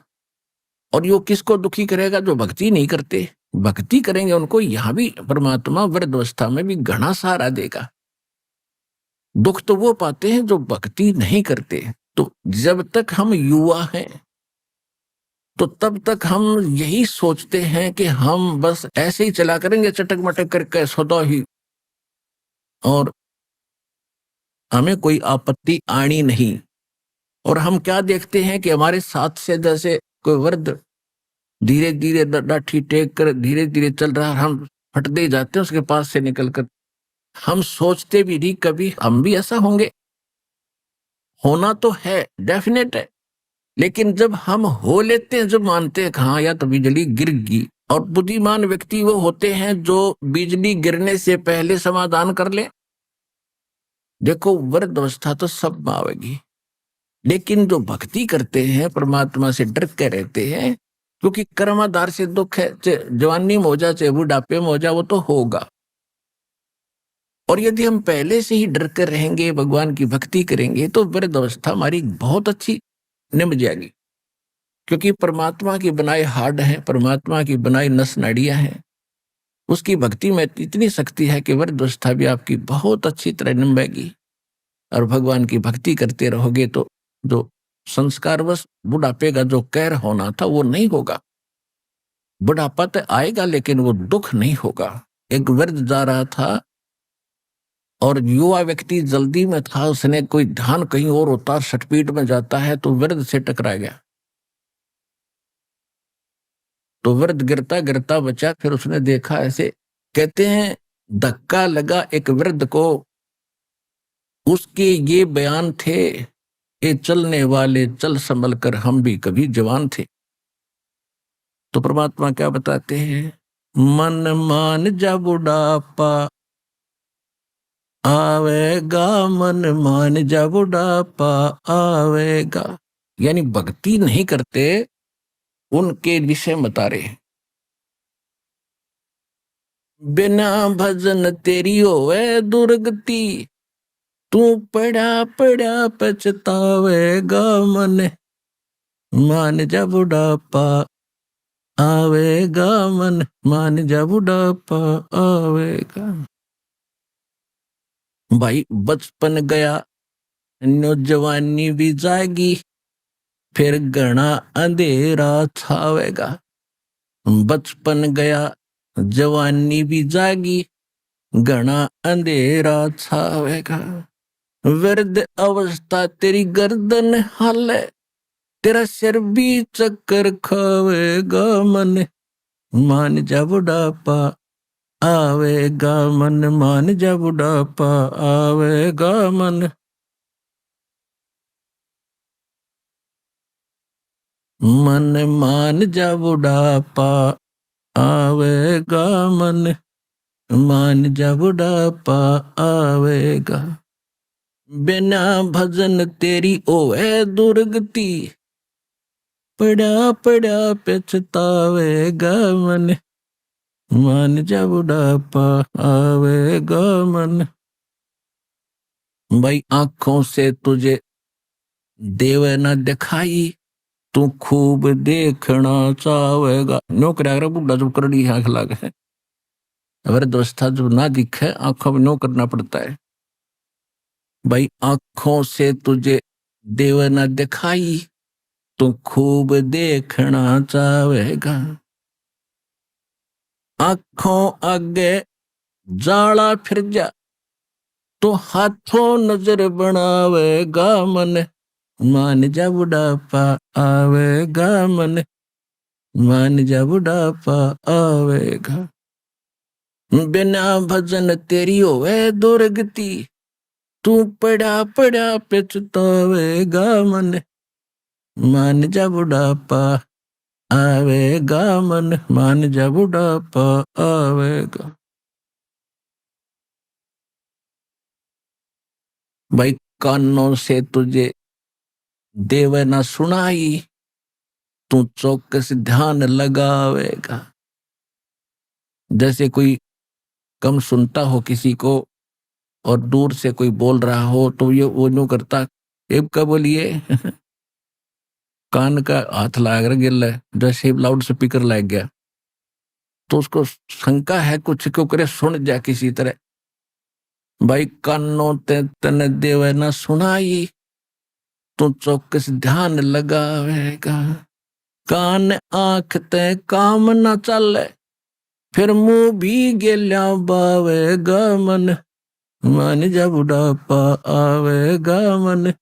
Speaker 7: और यो किसको दुखी करेगा? जो भक्ति नहीं करते। भक्ति करेंगे उनको यहां भी परमात्मा वृद्धावस्था में भी घना सहारा देगा। दुख तो वो पाते हैं जो भक्ति नहीं करते। तो जब तक हम युवा हैं तो तब तक हम यही सोचते हैं कि हम बस ऐसे ही चला करेंगे चटक मटक करके सदा ही, और हमें कोई आपत्ति आनी नहीं। और हम क्या देखते हैं कि हमारे साथ से जैसे कोई वृद्ध धीरे धीरे लाठी टेक कर धीरे धीरे चल रहा है, हम फटते जाते हैं उसके पास से निकलकर। हम सोचते भी नहीं कभी हम भी ऐसा होंगे। होना तो है, डेफिनेट है, लेकिन जब हम हो लेते हैं, जब मानते हैं हाँ या तो बिजली गिर गई। और बुद्धिमान व्यक्ति वो होते हैं जो बिजली गिरने से पहले समाधान कर ले। देखो वृद्धावस्था तो सब में आवेगी, लेकिन जो भक्ति करते हैं, परमात्मा से डर के रहते हैं, क्योंकि कर्माधार से दुख है, चाहे जवानी में हो जा चाहे बुढ़ापे में हो जा, वो तो होगा। और यदि हम पहले से ही डर कर रहेंगे, भगवान की भक्ति करेंगे, तो वृद्धावस्था हमारी बहुत अच्छी निम जाएगी। क्योंकि परमात्मा की बनाई हाड है, परमात्मा की बनाई नस नाड़ियां हैं, उसकी भक्ति में इतनी शक्ति है कि वृद्धावस्था भी आपकी बहुत अच्छी तरह निभाएगी। और भगवान की भक्ति करते रहोगे तो जो संस्कारवश बुढ़ापे का जो कहर होना था वो नहीं होगा। बुढ़ापा तो आएगा लेकिन वो दुख नहीं होगा। एक वृद्ध जा रहा था और युवा व्यक्ति जल्दी में था, उसने कोई ध्यान कहीं और होता, स्पीड में जाता है तो वृद्ध से टकरा गया। तो वृद्ध गिरता गिरता बचा। फिर उसने देखा ऐसे, कहते हैं धक्का लगा एक वृद्ध को, उसके ये बयान थे, ये चलने वाले चल संभल कर हम भी कभी जवान थे। तो परमात्मा क्या बताते हैं? मन मान जा बुढ़ापा आवेगा, मन मान जा बुढ़ापा आवेगा। यानी भक्ति नहीं करते उनके विषय बता रहे हैं। बिना भजन तेरी होवे दुर्गति, तू पड़ा पड़ा पछतावेगा, मन मान जा बुढ़ापा आवेगा, मन मान जा बुढ़ापा आवेगा। भाई बचपन गया, नौजवानी भी जाएगी, फिर घना अंधेरा छावेगा। बचपन गया, जवानी भी जाएगी, घना अंधेरा छावेगा। वृद्ध अवस्था तेरी गर्दन हाले, तेरा सिर भी चक्कर खावेगा, मन मान जा बुढ़ापा आवेगा, मन मान जा बुढ़ापा आवेगा, मन मन मान जा बुढ़ापा आवेगा, मन मान जा बुढ़ापा आवेगा। बिना भजन तेरी ओए दुर्गति, पड़ा पड़ा पछतावेगा, मन मान जा बुढ़ापा आवेगा, मन। भाई आंखों से तुझे देव न दिखाई, तू खूब देखना चाहेगा। नो कराया बुढ़ा जब करनी आंख लागे है, अगर दोस्ता जब ना दिखे आंखों में नो करना पड़ता है। भाई आंखों से तुझे देव न दिखाई, तू खूब देखना चाहेगा। आंखों आगे जाला फिर जा, तो हाथों नजर बनावेगा, मन मान जा बुढ़ापा आवेगा, मन मान जा बुढ़ापा आवेगा। बिना भजन तेरी होवे दुर्गति, तू पड़ा पड़ा पछतावेगा, मन मान जा बुढ़ापा आवेगा, मन मान जा बुढ़ापा आवेगा। भाई कानों से तुझे देव न सुनाई, तू चौकस ध्यान लगावेगा। जैसे कोई कम सुनता हो किसी को और दूर से कोई बोल रहा हो तो ये वो यूं करता, एक का बोलिए कान का हाथ लाग रहा गिर है, जैसे लाउड स्पीकर लग गया तो उसको शंका है कुछ क्यों करे सुन जा किसी तरह। भाई कानों ते तन देवे ना सुनाई, तू चौकस ध्यान लगावेगा। कान आंख ते काम न चले, फिर मुंह भी गेल्या बावेगा मन। मान जा बुढ़ापा आवेगा मन,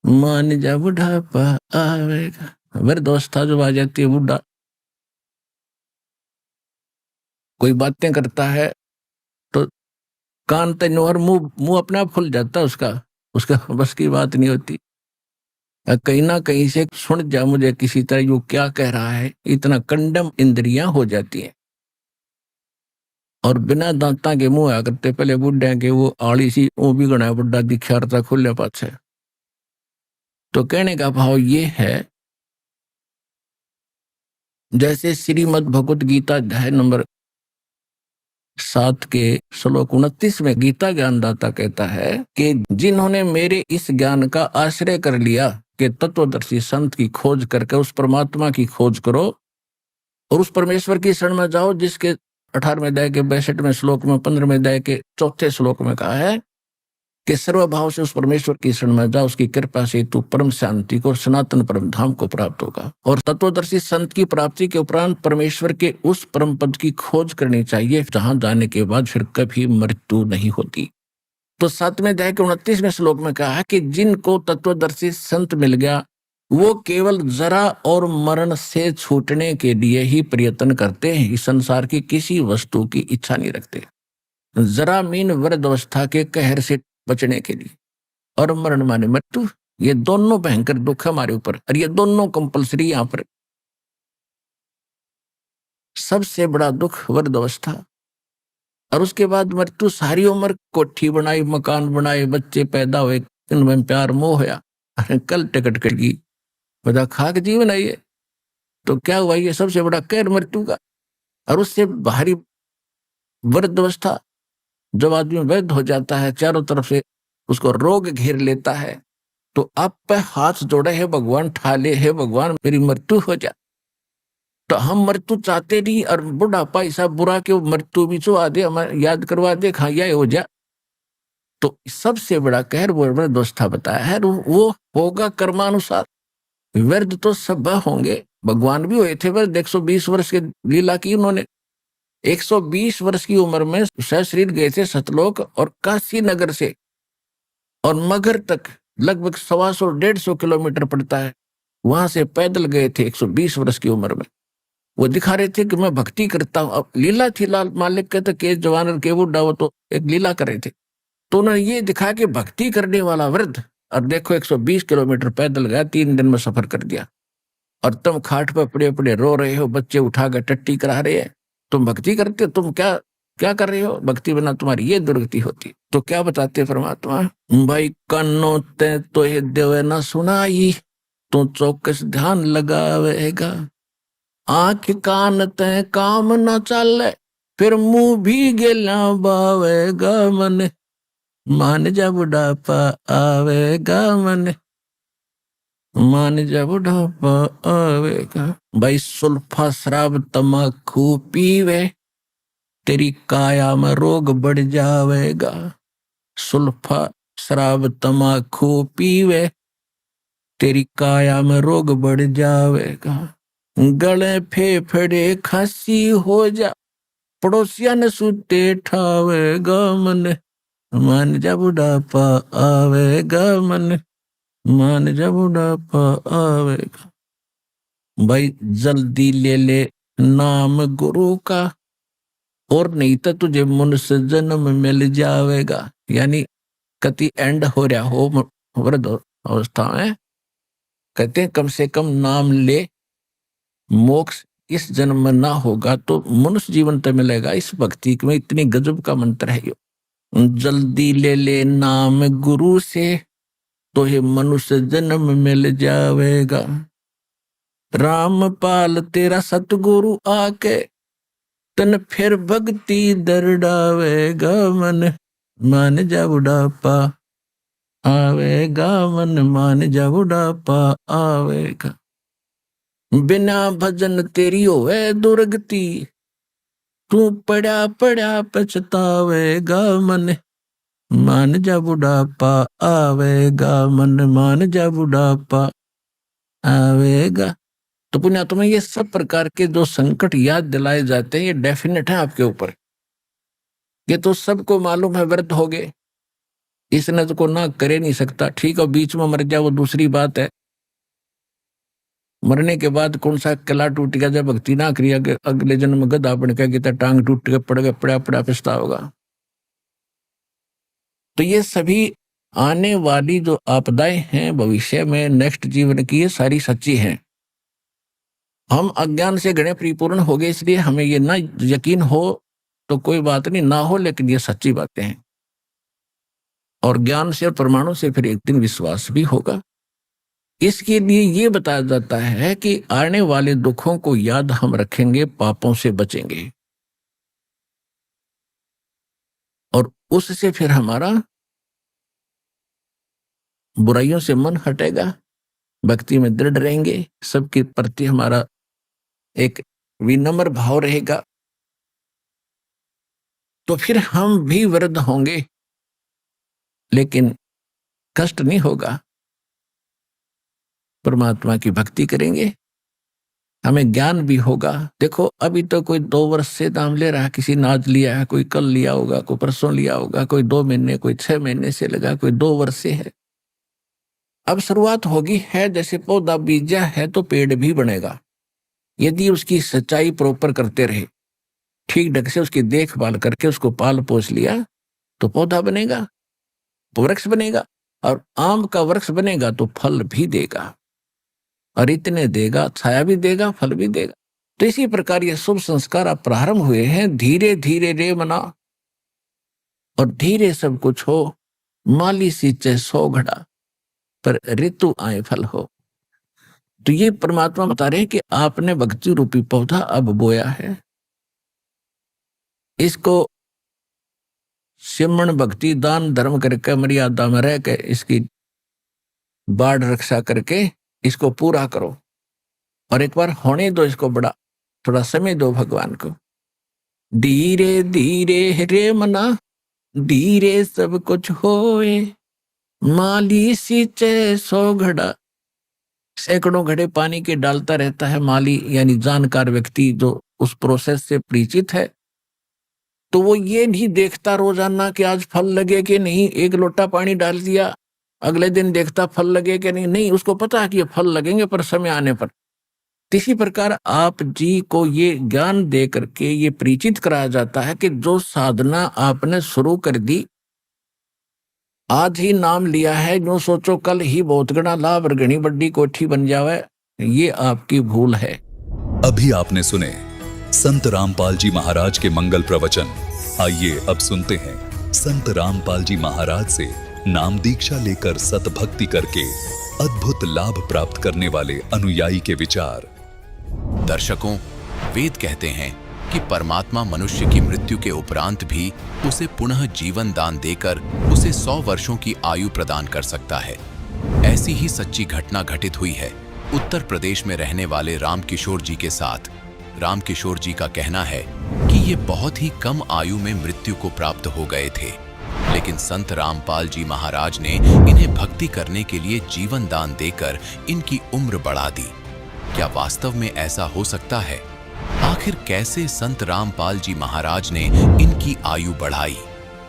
Speaker 7: मान जा बुढ़ापा आवेगा। मेरे दोस्त था जो आ जाती है बुढ़ा, कोई बातें करता है तो कान तन और मुंह मुंह अपने आप खुल जाता है उसका, उसका बस की बात नहीं होती। कहीं ना कहीं से सुन जा मुझे किसी तरह यू क्या कह रहा है, इतना कंडम इंद्रियां हो जाती हैं। और बिना दांता के मुंह आया करते पहले बुढ़े के वो आड़ी सी वो भी गणा बुढ़ा दिखा रहा खुले पाछे। तो कहने का भाव ये है, जैसे श्रीमद् भगवत गीता अध्याय नंबर 7 के श्लोक 29 में गीता ज्ञानदाता कहता है कि जिन्होंने मेरे इस ज्ञान का आश्रय कर लिया कि तत्वदर्शी संत की खोज करके उस परमात्मा की खोज करो और उस परमेश्वर की शरण में जाओ, जिसके 18वें अध्याय के 62वें श्लोक में 15वें अध्याय के 4थे श्लोक में कहा है कि सर्वभाव से उस परमेश्वर की शरण में जाओ, उसकी कृपा से तू परम शांति को सनातन परम धाम को प्राप्त होगा। और तत्वदर्शी संत की प्राप्ति के उपरांत परमेश्वर के उस परम पद की खोज करनी चाहिए जहां जाने के बाद फिर कभी मृत्यु नहीं होती। तो 7वें अध्याय के 29वें श्लोक में कहा है कि जिनको तत्वदर्शी संत मिल गया वो केवल जरा और मरण से छूटने के लिए ही प्रयत्न करते हैं, इस संसार की किसी वस्तु की इच्छा नहीं रखते। जरा मीन वृद्ध अवस्था के कहर से बचने के लिए, और मरण माने मृत्यु, ये दोनों भयंकर दुख है हमारे ऊपर, और ये दोनों कंपलसरी यहां पर। सबसे बड़ा दुख वृद्ध अवस्था और उसके बाद मृत्यु। सारी उम्र कोठी बनाई, मकान बनाए, बच्चे पैदा हुए, इनमें प्यार मोह होया, अरे कल टिकट कटगी, बता खाक जीवन है ये। तो क्या हुआ, ये सबसे बड़ा कहर मृत्यु का। और उससे बाहरी वृद्ध अवस्था, जब आदमी वृद्ध हो जाता है, चारों तरफ से उसको रोग घेर लेता है, तो आप पे हाथ जोड़े है भगवान, ठाले है भगवान मेरी मृत्यु हो जा। तो हम मृत्यु चाहते नहीं, और बुढ़ापा ऐसा बुरा कि मृत्यु भी चुआ दे, हमारे याद करवा दे, खाया हो जा। तो सबसे बड़ा कहर वो वृद्धावस्था बताया है, वो होगा कर्मानुसार। वृद्ध तो सब होंगे, भगवान भी हुए थे वृद्ध, 120 वर्ष की लीला की उन्होंने। 120 वर्ष की उम्र में सशरीर गए थे सतलोक, और काशी नगर से और मगर तक लगभग 125-150 किलोमीटर पड़ता है, वहां से पैदल गए थे 120 वर्ष की उम्र में। वो दिखा रहे थे कि मैं भक्ति करता हूं। अब लीला थी, लाल मालिक कहते के जवान और के बुढ़ा, वो तो एक लीला कर रहे थे। तो उन्होंने ये दिखा कि भक्ति करने वाला वृद्ध, और देखो 120 किलोमीटर पैदल गया, 3 दिन में सफर कर दिया। और तुम खाट पर पड़े पड़े रो रहे हो, बच्चे उठाकर टट्टी करा रहे हैं, तुम भक्ति करते हो, तुम क्या क्या कर रहे हो, भक्ति बिना तुम्हारी ये दुर्गति होती। तो क्या बताते परमात्मा, भाई कानों ते तो ये देवे ना सुनाई, तो चौकस ध्यान लगावेगा। आंख कान ते काम न चले, फिर मुंह भी गेला बावेगा मन। मान जा बुढ़ापा आवेगा मन, मान जा बुढ़ापा आवेगा। भाई सुल्फा शराब तमाकू पीवे, तेरी काया में रोग बढ़ जावेगा। सुल्फा शराब तमाकू पीवे, तेरी काया में रोग बढ़ जावेगा। गले फेफड़े खांसी हो जा, पड़ोसिया ने सुते ठावेगा मन। मान जा बुढ़ापा आवेगा मन, मान जा बुढ़ापा आवेगा। भाई जल्दी ले ले नाम गुरु का, और नहीं तो तुझे मनुष्य जन्म मिल जावेगा। यानी कति एंड हो रहा हो वृद्ध अवस्था में, कहते हैं कम से कम नाम ले, मोक्ष इस जन्म में ना होगा तो मनुष्य जीवन तो मिलेगा। इस भक्ति में इतनी गजब का मंत्र है। जल्दी ले ले नाम गुरु से, तो ये मनुष्य जन्म मिल जावेगा। रामपाल तेरा सतगुरु आके, तन फिर भक्ति दरड़ावेगा मन, मान जा बुढ़ापा आवेगा मन, मान जा बुढ़ापा आवेगा। बिना भजन तेरी होवे दुर्गति, तू पड़ा पड़ा पछतावेगा मन, मान जा बुढ़ापा आवेगा मन, मान जा बुढ़ापा आवेगा। तो पुण्यात्मा, ये सब प्रकार के जो संकट याद दिलाए जाते हैं ये डेफिनेट है आपके ऊपर। ये तो सबको मालूम है, व्रत हो गए, इसने तो को ना करे नहीं सकता। ठीक है, बीच में मर जाए वो दूसरी बात है, मरने के बाद कौन सा किला टूट गया, जब भक्ति ना करिया अगले जन्म में गधा बन के टांग टूट के पड़ गया, पड़ा पड़ा पिछता होगा। तो ये सभी आने वाली जो आपदाएं हैं भविष्य में, नेक्स्ट जीवन की, ये सारी सच्ची हैं। हम अज्ञान से घणे परिपूर्ण हो गए, इसलिए हमें ये ना यकीन हो तो कोई बात नहीं, ना हो लेकिन ये सच्ची बातें हैं। और ज्ञान से और प्रमाणों से फिर एक दिन विश्वास भी होगा। इसके लिए ये बताया जाता है कि आने वाले दुखों को याद हम रखेंगे, पापों से बचेंगे, और उससे फिर हमारा बुराइयों से मन हटेगा, भक्ति में दृढ़ रहेंगे, सबके प्रति हमारा एक विनम्र भाव रहेगा। तो फिर हम भी वृद्ध होंगे लेकिन कष्ट नहीं होगा, परमात्मा की भक्ति करेंगे, हमें ज्ञान भी होगा। देखो अभी तो कोई 2 वर्ष से दाम ले रहा है, किसी ने आज लिया है, कोई कल लिया होगा, कोई परसों लिया होगा, कोई 2 महीने, कोई 6 महीने से लगा, कोई 2 वर्ष से है। अब शुरुआत होगी है, जैसे पौधा बीजा है तो पेड़ भी बनेगा, यदि उसकी सच्चाई प्रॉपर करते रहे, ठीक ढंग से उसकी देखभाल करके उसको पाल पोस लिया तो पौधा बनेगा, वृक्ष बनेगा, और आम का वृक्ष बनेगा तो फल भी देगा, और इतने देगा, छाया भी देगा, फल भी देगा। तो इसी प्रकार ये शुभ संस्कार अब प्रारंभ हुए हैं। धीरे धीरे रे मना, और धीरे सब कुछ हो, माली सींचे 100 घड़ा, पर ऋतु आए फल हो। तो ये परमात्मा बता रहे हैं कि आपने भक्ति रूपी पौधा अब बोया है, इसको सिमरण भक्ति दान धर्म करके मर्यादा में रह के इसकी बाढ़ रक्षा करके इसको पूरा करो, और एक बार होने दो इसको, बड़ा थोड़ा समय दो भगवान को। धीरे धीरे रे मना, धीरे सब कुछ होए, माली सींचे 100 घड़ा। सैकड़ों घड़े पानी के डालता रहता है माली, यानी जानकार व्यक्ति जो उस प्रोसेस से परिचित है। तो वो ये नहीं देखता रोजाना कि आज फल लगे कि नहीं, 1 लोटा पानी डाल दिया, अगले दिन देखता फल लगे कि नहीं, उसको पता है कि ये फल लगेंगे पर समय आने पर। इसी प्रकार आप जी को ये ज्ञान दे करके ये परिचित कराया जाता है कि जो साधना आपने शुरू कर दी, आज ही नाम लिया है, जो सोचो कल ही बहुत गणा लाभ और घनी बड्डी कोठी बन जावे, ये आपकी भूल है।
Speaker 6: अभी आपने सुने संत रामपाल जी महाराज के मंगल प्रवचन। आइए अब सुनते हैं संत रामपाल जी महाराज से नाम दीक्षा लेकर सतभक्ति करके अद्भुत लाभ प्राप्त करने वाले अनुयायी के विचार।
Speaker 3: दर्शकों, वेद कहते हैं कि परमात्मा मनुष्य की मृत्यु के उपरांत भी उसे पुनः जीवन दान देकर उसे 100 वर्षों की आयु प्रदान कर सकता है। ऐसी ही सच्ची घटना घटित हुई है उत्तर प्रदेश में रहने वाले रामकिशोर जी के साथ। रामकिशोर जी का कहना है कि ये बहुत ही कम आयु में मृत्यु को प्राप्त हो गए थे, लेकिन संत रामपाल जी महाराज ने इन्हें भक्ति करने के लिए जीवन दान देकर इनकी उम्र बढ़ा दी। क्या वास्तव में ऐसा हो सकता है? आखिर कैसे संत रामपाल जी महाराज ने इनकी आयु बढ़ाई?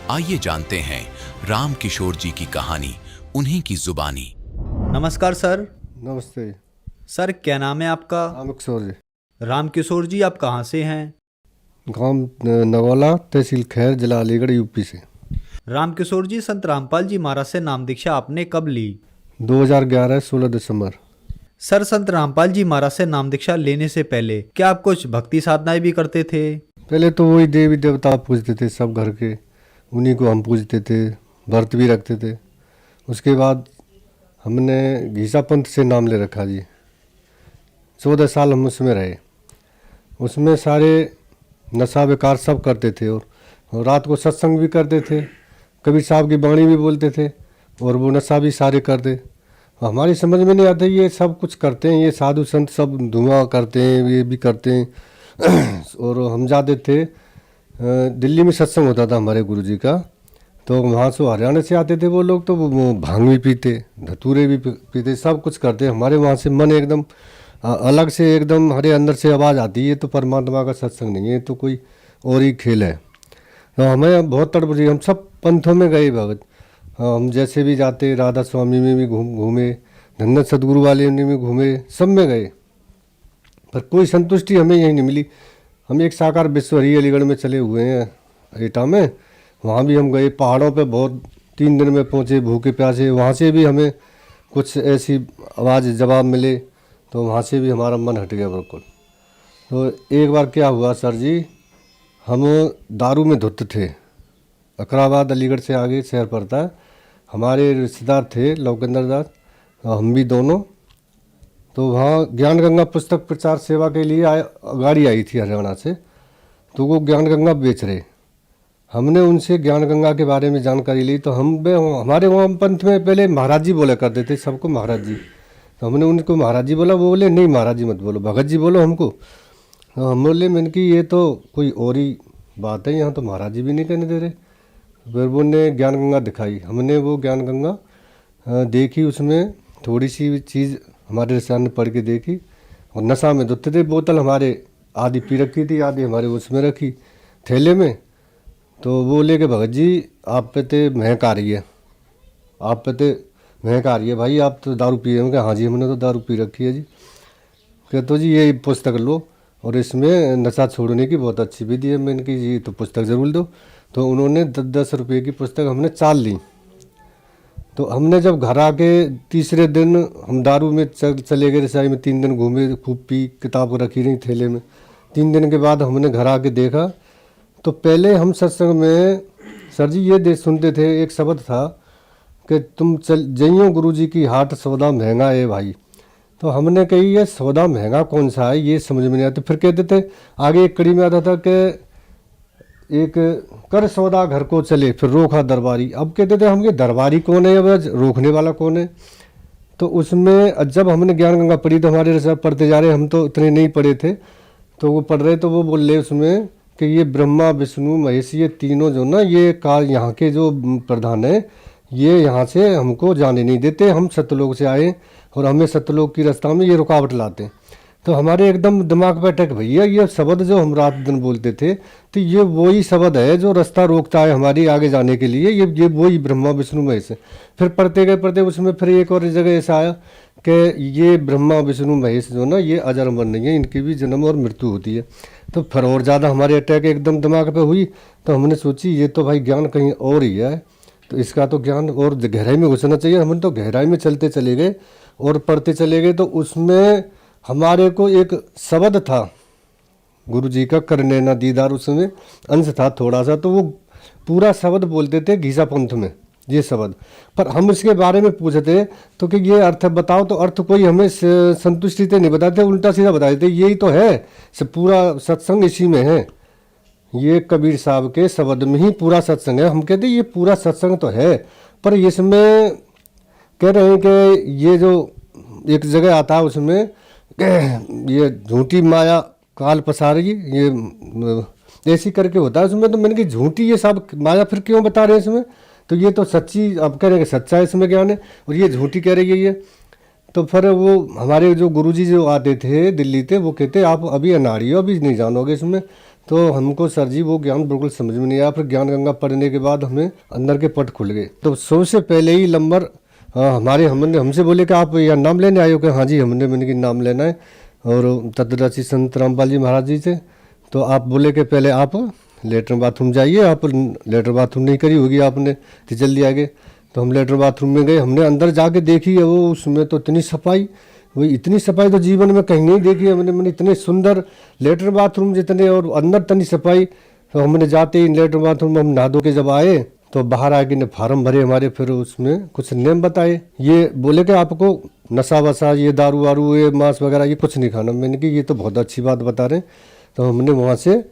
Speaker 3: आइए जानते हैं रामकिशोर जी की कहानी, उन्हीं की जुबानी।
Speaker 8: नमस्कार सर।
Speaker 9: नमस्ते
Speaker 8: सर, क्या नाम है आपका?
Speaker 9: रामकिशोर जी।
Speaker 8: रामकिशोर जी, आप कहाँ से हैं?
Speaker 9: गांव नगौला, तहसील खैर, जिला अलीगढ़, यूपी से।
Speaker 8: रामकिशोर जी, संत रामपाल जी महाराज से नाम दीक्षा आपने कब ली?
Speaker 9: 2011 16 दिसंबर।
Speaker 8: सर, संत रामपाल जी महाराज से नाम दीक्षा लेने से पहले क्या आप कुछ भक्ति साधनाएं भी करते थे?
Speaker 9: पहले तो वही देवी देवता पूजते थे, सब घर के, उन्हीं को हम पूजते थे, व्रत भी रखते थे। उसके बाद हमने घीसा पंथ से नाम ले रखा जी। 14 साल हम उसमें रहे। उसमें सारे नशा विकार सब करते थे, और रात को सत्संग भी करते थे, कबीर साहब की बाणी भी बोलते थे, और वो नशा भी सारे करते। हमारी समझ में नहीं आता ये सब कुछ करते हैं, ये साधु संत सब धुआं करते हैं, ये भी करते हैं। और हम जाते थे दिल्ली में सत्संग होता था हमारे गुरुजी का, तो वहाँ से हरियाणा से आते थे वो लोग, तो वो भांग भी पीते, धतूरे भी पीते, सब कुछ करते। हमारे वहाँ से मन एकदम अलग से, एकदम हमारे अंदर से आवाज़ आती है तो परमात्मा का सत्संग नहीं है, तो कोई और ही खेल है। तो हमें बहुत तड़प रही, हम सब पंथों में गए भगत, हम जैसे भी जाते, राधा स्वामी में भी घूमे, धन्ना सदगुरु वाले में भी घूमे, सब में गए, पर कोई संतुष्टि हमें यही नहीं मिली। हम एक साकार विश्व हरी अलीगढ़ में चले हुए हैं एटा में, वहाँ भी हम गए, पहाड़ों पे बहुत 3 दिन में पहुँचे भूखे प्यासे, वहाँ से भी हमें कुछ ऐसी आवाज़ जवाब मिले, तो वहाँ से भी हमारा मन हट गया बिल्कुल। तो एक बार क्या हुआ सर जी, हम दारू में धुत थे, अकराबाद अलीगढ़ से आगे शहर पड़ता है, हमारे रिश्तेदार थे लौकेंद्र दास, हम भी दोनों, तो वहाँ ज्ञान गंगा पुस्तक प्रचार सेवा के लिए गाड़ी आई थी हरियाणा से, तो वो ज्ञान गंगा बेच रहे। हमने उनसे ज्ञान गंगा के बारे में जानकारी ली, तो हमारे वहाँ पंथ में पहले महाराज जी बोला करते थे सबको, महाराज जी, तो हमने उनको महाराज जी बोला, वो बोले नहीं महाराज जी मत बोलो, भगत जी बोलो हमको। तो हम बोले मैंने कि ये तो कोई और ही बात है, यहाँ तो महाराज जी भी नहीं कहने दे रहे। फिर वो ने ज्ञान गंगा दिखाई, हमने वो ज्ञान गंगा देखी, उसमें थोड़ी सी चीज़ हमारे रिश्तेदार ने पढ़ के देखी, और नशा में धुते थे, बोतल हमारे आधी पी रखी थी, आधी हमारे उसमें रखी थैले में। तो वो बोले कि भगत जी आप पे तो महक आ रही है, आप पे तो महक आ रही है भाई, आप तो दारू पी रहे हो। हाँ जी हमने तो दारू पी रखी है जी। कहते जी ये पुस्तक लो, और इसमें नशा छोड़ने की बहुत अच्छी विधि है। मैंने कि जी तो पुस्तक ज़रूर दो। तो उन्होंने 10-10 रुपये की पुस्तक हमने 4 ली। तो हमने जब घर आके तीसरे दिन हम दारू में चले गए, रसाई में 3 दिन घूमे, खूब पी, किताब रखी रही थैले में। 3 दिन के बाद हमने घर आके देखा, तो पहले हम सत्संग में सर जी ये सुनते थे, एक शब्द था कि तुम चल जइयो गुरु जी की हाट, सौदा महंगा है भाई। तो हमने कही ये सौदा महंगा कौन सा है, ये समझ में नहीं आता। फिर कहते थे, आगे एक कड़ी में आता था कि एक कर सौदा घर को चले, फिर रोका दरबारी। अब कहते थे हम ये दरबारी कौन है, अब रोकने वाला कौन है। तो उसमें जब हमने ज्ञान गंगा पढ़ी, तो हमारे रिश्तेदार पढ़ते जा रहे, हम तो इतने नहीं पढ़े थे, तो वो पढ़ रहे, तो वो बोल रहे उसमें कि ये ब्रह्मा विष्णु महेश ये तीनों जो ना, ये काल यहाँ के जो प्रधान है, ये यहाँ से हमको जाने नहीं देते, हम सतलोक से आए और हमें सतलोक की रास्ता में ये रुकावट लाते। तो हमारे एकदम दिमाग पे अटक भैया, ये शब्द जो हम रात दिन बोलते थे, तो ये वही शब्द है जो रास्ता रोकता है हमारी आगे जाने के लिए, ये वही ब्रह्मा विष्णु महेश। फिर पढ़ते गए पढ़ते, उसमें फिर एक और जगह ऐसा आया कि ये ब्रह्मा विष्णु महेश जो ना, ये अजर अमर नहीं है, इनकी भी जन्म और मृत्यु होती है। तो फिर और ज़्यादा हमारे अटैक एकदम दिमाग पे हुई। तो हमने सोची ये तो भाई ज्ञान कहीं और ही है, तो इसका तो ज्ञान और गहराई में घुसना चाहिए। हमने तो गहराई में चलते चले गए और पढ़ते चले गए। तो उसमें हमारे को एक शब्द था गुरु जी का, करने ना दीदार, उसमें अंश था थोड़ा सा, तो वो पूरा शब्द बोलते थे घीसा पंथ में ये शब्द। पर हम इसके बारे में पूछते तो कि ये अर्थ बताओ, तो अर्थ कोई हमें संतुष्टि से नहीं बताते, उल्टा सीधा बता देते, यही तो है, पूरा सत्संग इसी में है, ये कबीर साहब के शब्द में ही पूरा सत्संग है। हम कहते ये पूरा सत्संग तो है, पर इसमें कह रहे हैं कि ये जो एक जगह आता है उसमें ये झूठी माया काल पसारेगी, ये ऐसी करके होता है उसमें। तो मैंने कि झूठी ये सब माया फिर क्यों बता रहे हैं इसमें, तो ये तो सच्ची, अब कह रहे हैं कि सच्चा इसमें ज्ञान है, और ये झूठी कह रही है ये। तो फिर वो हमारे जो गुरुजी जो आते थे दिल्ली से, वो कहते आप अभी अनाड़ी हो, अभी नहीं जानोगे इसमें। तो हमको सर जी वो ज्ञान बिल्कुल समझ में नहीं आया। फिर ज्ञान गंगा पढ़ने के बाद हमें अंदर के पट खुल गए। तो सबसे पहले ही नंबर हमने हमसे बोले कि आप यहाँ नाम लेने आए हो, कि हाँ जी मैंने कि नाम लेना है, और तत्वदर्शी संत रामपाल जी महाराज जी से। तो आप बोले कि पहले आप लेटर बाथरूम जाइए, आप लेटर बाथरूम नहीं करी होगी आपने, तो जल्दी आ गए। तो हम लेटर बाथरूम में गए, हमने अंदर जाके देखी है वो, उसमें तो इतनी सफाई, वो इतनी सफाई तो जीवन में कहीं नहीं देखी है मैंने इतने सुंदर लेटर बाथरूम जितने, और अंदर इतनी सफाई। तो हमने जाते ही लेटर बाथरूम में हम नहा धो के जब आए, तो बाहर आके ने फार्म भरे हमारे, फिर उसमें कुछ नियम बताए। ये बोले कि आपको नशा वशा, ये दारू वारू, ये मांस वगैरह ये कुछ नहीं खाना। मैंने कि ये तो बहुत अच्छी बात बता रहे हैं। तो हमने वहाँ से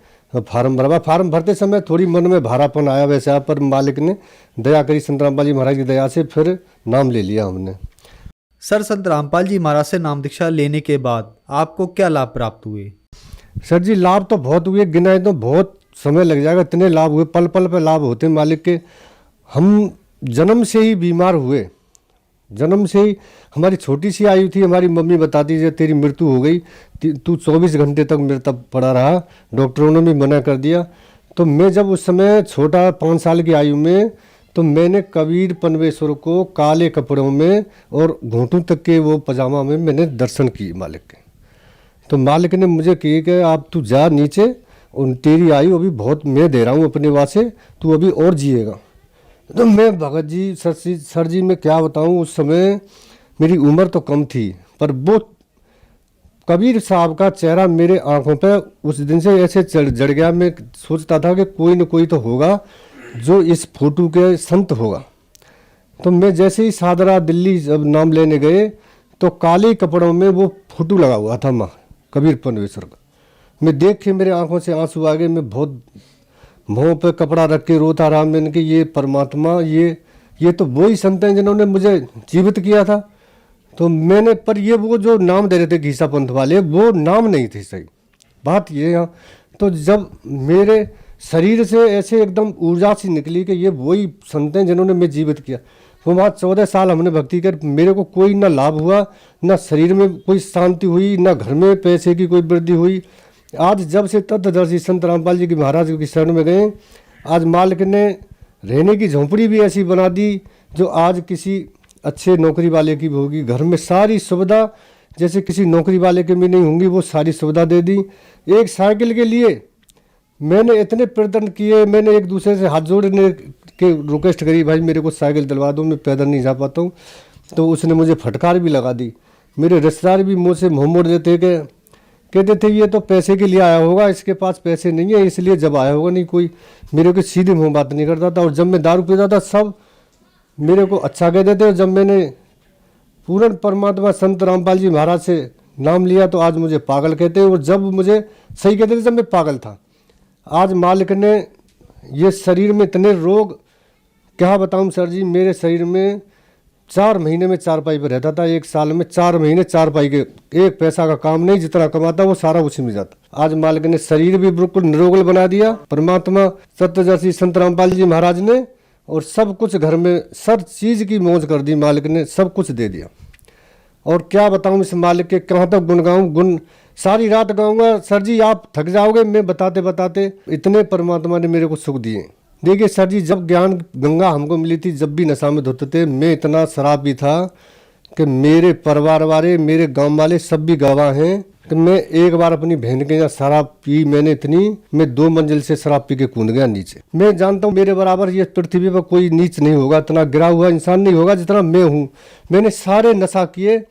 Speaker 9: फार्म भरवा। फार्म भरते समय थोड़ी मन में भारापन आया वैसे आप, पर मालिक ने दया करी, संत रामपाल जी महाराज की दया से फिर नाम ले लिया हमने।
Speaker 8: सर, संत रामपाल जी महाराज से नाम दीक्षा लेने के बाद आपको क्या लाभ प्राप्त हुए?
Speaker 9: सर जी लाभ तो बहुत हुए, गिनाए तो बहुत समय लग जाएगा, इतने लाभ हुए, पल पल पे लाभ होते मालिक के। हम जन्म से ही बीमार हुए, जन्म से ही हमारी छोटी सी आयु थी, हमारी मम्मी बताती है तेरी मृत्यु हो गई, तू 24 घंटे तक मृत पड़ा रहा, डॉक्टरों ने भी मना कर दिया। तो मैं जब उस समय छोटा 5 साल की आयु में, तो मैंने कबीर पनवेश्वर को काले कपड़ों में और घुटनों तक के वो पजामा में मैंने दर्शन किए मालिक के। तो मालिक ने मुझे कही कि आप तू जा नीचे, और तेरी आयु अभी बहुत मैं दे रहा हूँ अपने वास्ते, तू अभी और जिएगा। तो मैं भगत जी सर जी मैं क्या बताऊँ, उस समय मेरी उम्र तो कम थी, पर वो कबीर साहब का चेहरा मेरे आंखों पे उस दिन से ऐसे जड़ गया। मैं सोचता था कि कोई न कोई तो होगा जो इस फोटो के संत होगा। तो मैं जैसे ही सादरा दिल्ली जब नाम लेने गए, तो काले कपड़ों में वो फोटो लगा हुआ था माँ कबीर पनवेश्वर का। मैं देख के मेरे आंखों से आंसू आ गए, मैं बहुत मुँह पे कपड़ा रख के रोता रहा। मैंने कि ये परमात्मा, ये तो वही संत हैं जिन्होंने मुझे जीवित किया था। तो मैंने, पर ये वो जो नाम दे रहे थे घीसा पंथ वाले, वो नाम नहीं थे सही बात ये। यहाँ तो जब मेरे शरीर से ऐसे एकदम ऊर्जा सी निकली कि ये वही संत हैं जिन्होंने मैं जीवित किया। वो वहाँ 14 साल हमने भक्ति कर, मेरे को कोई ना लाभ हुआ, ना शरीर में कोई शांति हुई, ना घर में पैसे की कोई वृद्धि हुई। आज जब से तत्वदर्शी संत रामपाल जी की महाराज की शरण में गए, आज मालिक ने रहने की झोंपड़ी भी ऐसी बना दी जो आज किसी अच्छे नौकरी वाले की भी होगी। घर में सारी सुविधा जैसे किसी नौकरी वाले के भी नहीं होंगी, वो सारी सुविधा दे दी। एक साइकिल के लिए मैंने इतने प्रयत्न किए, मैंने एक दूसरे से हाथ जोड़ने के रिक्वेस्ट करी, भाई मेरे को साइकिल दिलवा दो, मैं पैदल नहीं जा पाता हूँ। तो उसने मुझे फटकार भी लगा दी। मेरे रिश्तेदार भी मुझसे मुँह मोड़ देते कि कहते थे ये तो पैसे के लिए आया होगा, इसके पास पैसे नहीं है इसलिए जब आया होगा। नहीं कोई मेरे को सीधे मुँह बात नहीं करता था। और जब मैं दारू पीता था सब मेरे को अच्छा कह देते। और जब मैंने पूर्ण परमात्मा संत रामपाल जी महाराज से नाम लिया तो आज मुझे पागल कहते हैं। और जब मुझे सही कहते थे जब मैं पागल था। आज मालिक ने ये शरीर में इतने रोग, क्या बताऊं सर जी, मेरे शरीर में 4 महीने में 4 पाई पे रहता था, 1 साल में 4 महीने 4 पाई के, एक पैसा का काम नहीं, जितना कमाता वो सारा उसी में जाता। आज मालिक ने शरीर भी बिल्कुल निरोगल बना दिया, परमात्मा सत्यदर्शी संत रामपाल जी महाराज ने। और सब कुछ घर में सब चीज़ की मौज कर दी मालिक ने, सब कुछ दे दिया। और क्या बताऊं इस मालिक के, कहाँ तक गुण गाऊं, गुण सारी रात गाऊंगा सर जी, आप थक जाओगे मैं बताते बताते। इतने परमात्मा ने मेरे को सुख दिए। देखिए सर जी, जब ज्ञान गंगा हमको मिली थी, जब भी नशा में धुत थे, मैं इतना शराब भी था कि मेरे परिवार वाले, मेरे गांव वाले सब भी गवाह हैं कि मैं एक बार अपनी बहन के यहाँ शराब पी, मैंने इतनी, मैं 2 मंजिल से शराब पी के कूद गया नीचे। मैं जानता हूँ मेरे बराबर ये पृथ्वी पर कोई नीच नहीं होगा, इतना गिरा हुआ इंसान नहीं होगा जितना मैं हूँ। मैंने सारे नशा किए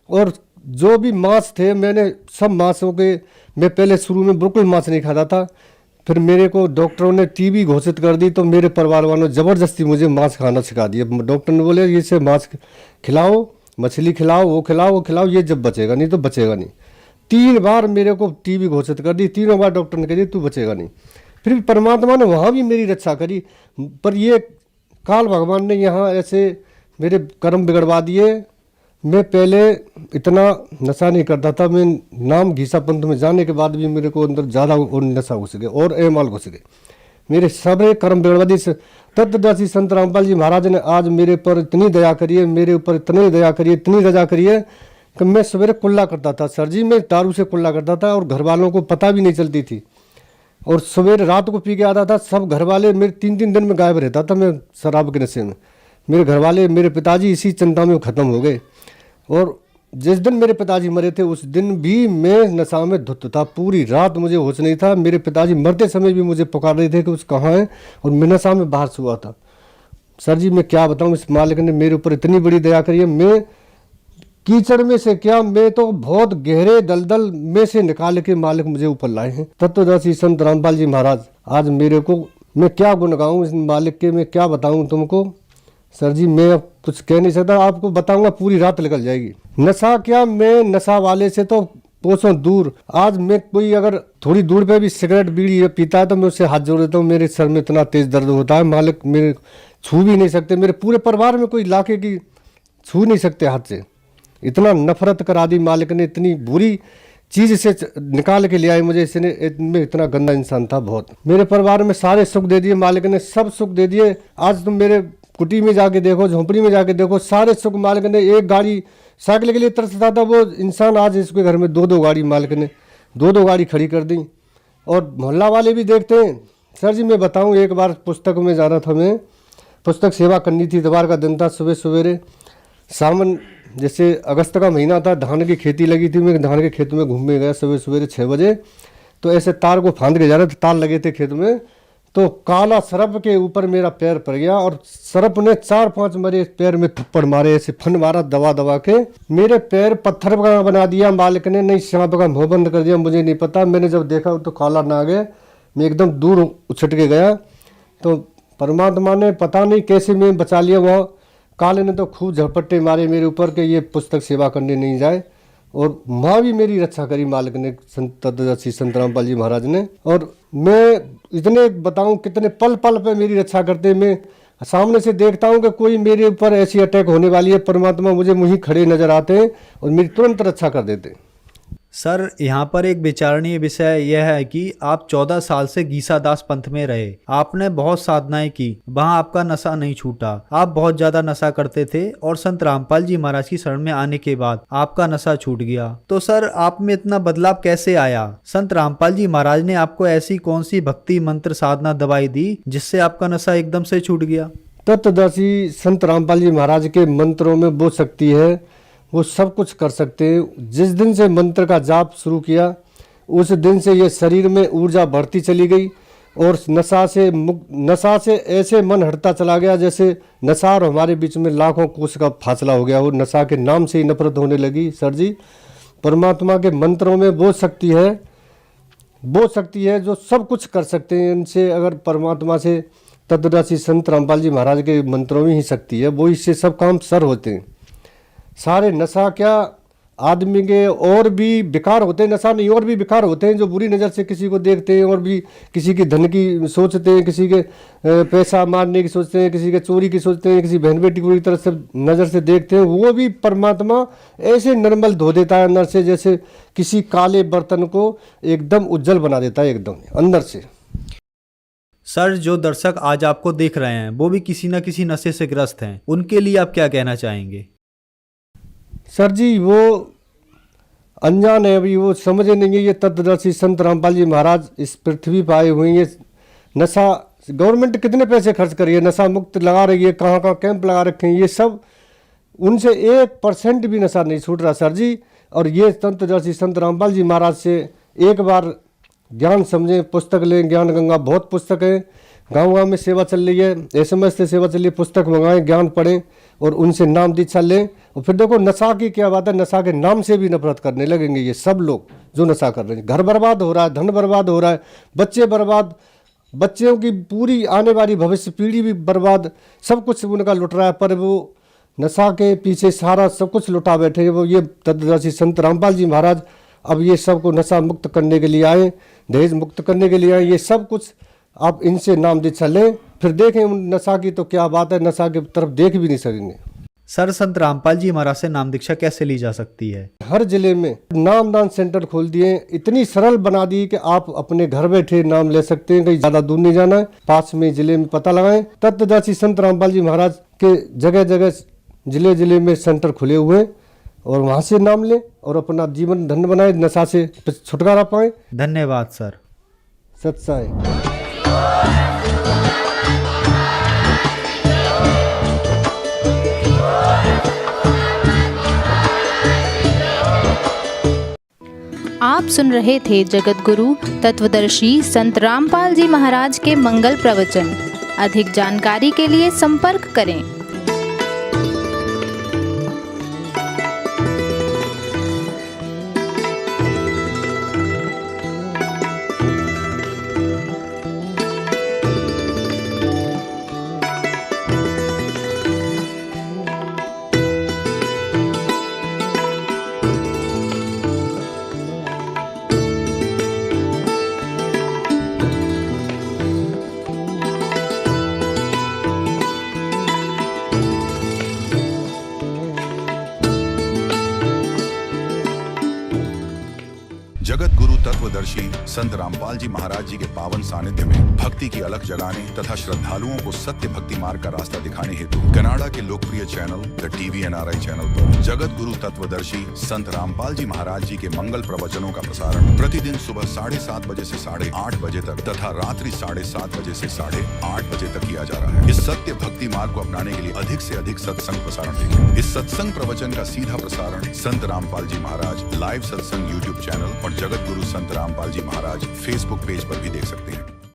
Speaker 9: और जो भी मांस थे मैंने सब मांसों के, मैं पहले शुरू में बिल्कुल मांस नहीं खाता था। फिर मेरे को डॉक्टरों ने टीबी घोषित कर दी, तो मेरे परिवार वालों ने ज़बरदस्ती मुझे मांस खाना सिखा दिया। डॉक्टर ने बोले ये से मांस खिलाओ, मछली खिलाओ, वो खिलाओ, ये जब बचेगा नहीं तो बचेगा नहीं। 3 बार मेरे को टीबी घोषित कर दी, 3 बार डॉक्टर ने कह दी तू बचेगा नहीं। फिर परमात्मा ने वहाँ भी मेरी रक्षा करी, पर ये काल भगवान ने यहाँ ऐसे मेरे कर्म बिगड़वा दिए। मैं पहले इतना नशा नहीं करता था, मैं नाम घीसा पंथ में जाने के बाद भी मेरे को अंदर ज़्यादा और नशा घुस गए और एमाल घुस गए, मेरे सारे कर्म बिगड़वा दिए। तत्वदर्शी संत रामपाल जी महाराज ने आज मेरे पर इतनी दया करी है, मेरे ऊपर इतनी दया करी है, इतनी दया करी है कि मैं सवेरे कुल्ला करता था सर जी, मैं दारू से कुल्ला करता था और घर वालों को पता भी नहीं चलती थी। और सवेरे रात को पी के आता था, सब घर वाले मेरे 3-3 दिन में गायब रहता था मैं शराब के नशे में। मेरे घर वाले, मेरे पिताजी इसी चिंता में ख़त्म हो गए। और जिस दिन मेरे पिताजी मरे थे उस दिन भी मैं नशा में धुत था, पूरी रात मुझे होश नहीं था। मेरे पिताजी मरते समय भी मुझे पुकार रहे थे कि उस कहाँ है, और मैं नशा में बाहर हुआ था। सर जी मैं क्या बताऊँ, इस मालिक ने मेरे ऊपर इतनी बड़ी दया करी है। मैं कीचड़ में से क्या, मैं तो बहुत गहरे दलदल में से निकाल के मालिक मुझे ऊपर लाए हैं। तत्वदर्शी संत रामपाल जी महाराज आज मेरे को, मैं क्या गुण गाऊँ इस मालिक के, मैं क्या बताऊँ तुमको सर जी, मैं अब कुछ कह नहीं सकता। आपको बताऊंगा पूरी रात निकल जाएगी। नशा क्या, मैं नशा वाले से तो कोसों दूर। आज मैं कोई अगर थोड़ी दूर पे भी सिगरेट बीड़ी पीता है तो मैं उससे हाथ जोड़ देता हूँ। मेरे सर में इतना तेज दर्द होता है, मालिक मेरे छू भी नहीं सकते, मेरे पूरे परिवार में कोई लाके की छू नहीं सकते हाथ से। इतना नफरत करा दी मालिक ने, इतनी बुरी चीज से निकाल के ले आए मुझे। इसने मैं इतना गंदा इंसान था बहुत। मेरे परिवार में सारे सुख दे दिए मालिक ने, सब सुख दे दिए। आज तुम मेरे कुटी में जाके देखो, झोंपड़ी में जाके देखो, सारे सुख मालिक ने। एक गाड़ी साइकिल के लिए तरसता था वो इंसान, आज इसके घर में 2-2 गाड़ी मालिक ने 2-2 गाड़ी खड़ी कर दी। और मोहल्ला वाले भी देखते हैं। सर जी मैं बताऊं, एक बार पुस्तक में जाना था, मैं पुस्तक सेवा करनी थी, इतवार का दिन था, सुबह सवेरे सावन जैसे अगस्त का महीना था, धान की खेती लगी थी। मैं धान के खेत में घूमने गया सुबह सवेरे 6 बजे, तो ऐसे तार को फांद के जा रहे थे, तार लगे थे खेत में, तो काला सरप के ऊपर मेरा पैर पड़ गया और सरप ने 4-5 मेरे पैर में थप्पड़ मारे, ऐसे फन मारा दबा दबा के। मेरे पैर पत्थर का बना दिया मालिक ने, नहीं सांप का मुंह बंद कर दिया। मुझे नहीं पता, मैंने जब देखा तो काला ना गया, मैं एकदम दूर उछट के गया। तो परमात्मा ने पता नहीं कैसे मैं बचा लिया। वहाँ काले ने तो खूब झपट्टे मारे मेरे ऊपर के ये पुस्तक सेवा करने नहीं जाए। और माँ भी मेरी रक्षा करी मालिक ने, श्री संत रामपाल जी महाराज ने। और मैं इतने बताऊं कितने पल पल पे मेरी रक्षा करते। मैं सामने से देखता हूं कि कोई मेरे ऊपर ऐसी अटैक होने वाली है, परमात्मा मुझे मुझे खड़े नजर आते हैं और मेरी तुरंत रक्षा कर देते हैं।
Speaker 8: सर यहाँ पर एक विचारणीय विषय यह है कि आप 14 साल से गीसादास पंथ में रहे, आपने बहुत साधनाएं की, वहाँ आपका नशा नहीं छूटा, आप बहुत ज्यादा नशा करते थे और संत रामपाल जी महाराज की शरण में आने के बाद आपका नशा छूट गया। तो सर आप में इतना बदलाव कैसे आया? संत रामपाल जी महाराज ने आपको ऐसी कौन सी भक्ति मंत्र साधना दवाई दी जिससे आपका नशा एकदम से छूट गया?
Speaker 9: तत्वदर्शी संत रामपाल जी महाराज के मंत्रों में वो शक्ति है, वो सब कुछ कर सकते हैं। जिस दिन से मंत्र का जाप शुरू किया उस दिन से ये शरीर में ऊर्जा बढ़ती चली गई और नशा से ऐसे मन हटता चला गया जैसे नशा और हमारे बीच में लाखों कोस का फासला हो गया। वो नशा के नाम से ही नफरत होने लगी। सर जी परमात्मा के मंत्रों में वो शक्ति है जो सब कुछ कर सकते हैं। इनसे अगर परमात्मा से तत्वदर्शी संत रामपाल जी महाराज के मंत्रों में ही शक्ति है, वो इससे सब काम सर होते हैं। सारे नशा क्या आदमी के और भी विकार होते हैं, नशा नहीं और भी विकार होते हैं जो बुरी नज़र से किसी को देखते हैं और भी किसी की धन की सोचते हैं, किसी के पैसा मारने की सोचते हैं, किसी के चोरी की सोचते हैं, किसी बहन बेटी को बुरी तरह से नज़र से देखते हैं। वो भी परमात्मा ऐसे निर्मल धो देता है अंदर से, जैसे किसी काले बर्तन को एकदम उज्जवल बना देता है एकदम अंदर से।
Speaker 8: सर जो दर्शक आज आपको देख रहे हैं वो भी किसी न किसी नशे से ग्रस्त हैं, उनके लिए आप क्या कहना चाहेंगे?
Speaker 9: सर जी वो अनजान है, अभी वो समझे नहीं है। ये तत्वदर्शी संत रामपाल जी महाराज इस पृथ्वी पर आए हुए हैं। ये नशा गवर्नमेंट कितने पैसे खर्च करी है, नशा मुक्त लगा रही है, कहाँ कहाँ कैंप लगा रखे हैं, ये सब उनसे 1% भी नशा नहीं छूट रहा सर जी। और ये तत्वदर्शी संत रामपाल जी महाराज से एक बार ज्ञान समझें, पुस्तक लें, ज्ञान गंगा बहुत पुस्तक है, गाँव गाँव में सेवा चल रही है, SMS से सेवा चल रही है, पुस्तक मंगाएं, ज्ञान पढ़ें और उनसे नाम दीक्षा लें। और फिर देखो नशा की क्या बात है, नशा के नाम से भी नफरत करने लगेंगे ये सब लोग जो नशा कर रहे हैं। घर बर्बाद हो रहा है, धन बर्बाद हो रहा है, बच्चे बर्बाद, बच्चों की पूरी आने वाली भविष्य पीढ़ी भी बर्बाद, सब कुछ उनका लुट रहा है। पर वो नशा के पीछे सारा सब कुछ लुटा बैठे हैं। वो ये तत्वदर्शी संत रामपाल जी महाराज अब ये सब को नशा मुक्त करने के लिए आए, दहेज मुक्त करने के लिए आए। ये सब कुछ आप इनसे नाम दीक्षा लें, फिर देखें उन नशा की तो क्या बात है, नशा की तरफ देख भी नहीं सकेंगे।
Speaker 8: सर संत रामपाल जी महाराज से नाम दीक्षा कैसे ली जा सकती है?
Speaker 9: हर जिले में नामदान सेंटर खोल दिए, इतनी सरल बना दी कि आप अपने घर बैठे नाम ले सकते हैं, कहीं ज्यादा दूर नहीं जाना है, पास में जिले में पता लगाएं। तत्वदर्शी संत रामपाल जी महाराज के जगह जगह जिले जिले में सेंटर खुले हुए हैं और वहां से नाम लें और अपना जीवन धन्य बनाए, नशा से छुटकारा पाए।
Speaker 8: धन्यवाद सर।
Speaker 9: सत्साई।
Speaker 10: आप सुन रहे थे जगत गुरु तत्वदर्शी संत रामपाल जी महाराज के मंगल प्रवचन। अधिक जानकारी के लिए संपर्क करें।
Speaker 1: जगत गुरु तत्वदर्शी संत रामपाल जी महाराज जी के पावन सानिध्य में भक्ति की अलख जगाने तथा श्रद्धालुओं को सत्य भक्ति मार्ग का रास्ता दिखाने हेतु कनाडा के लोकप्रिय channel the TV NRI channel पर जगत गुरु तत्वदर्शी संत रामपाल जी महाराज जी के मंगल प्रवचनों का प्रसारण प्रतिदिन सुबह 7:30 बजे से 8:30 बजे तक तथा रात्रि 7:30 बजे से 8:30 बजे तक किया जा रहा है। इस सत्य भक्ति मार्ग को अपनाने के लिए अधिक से अधिक सत्संग प्रसारण देखें। इस सत्संग प्रवचन का सीधा प्रसारण संत रामपाल जी महाराज लाइव सत्संग YouTube चैनल और जगत गुरु संत रामपाल जी महाराज Facebook पेज पर भी देख सकते हैं।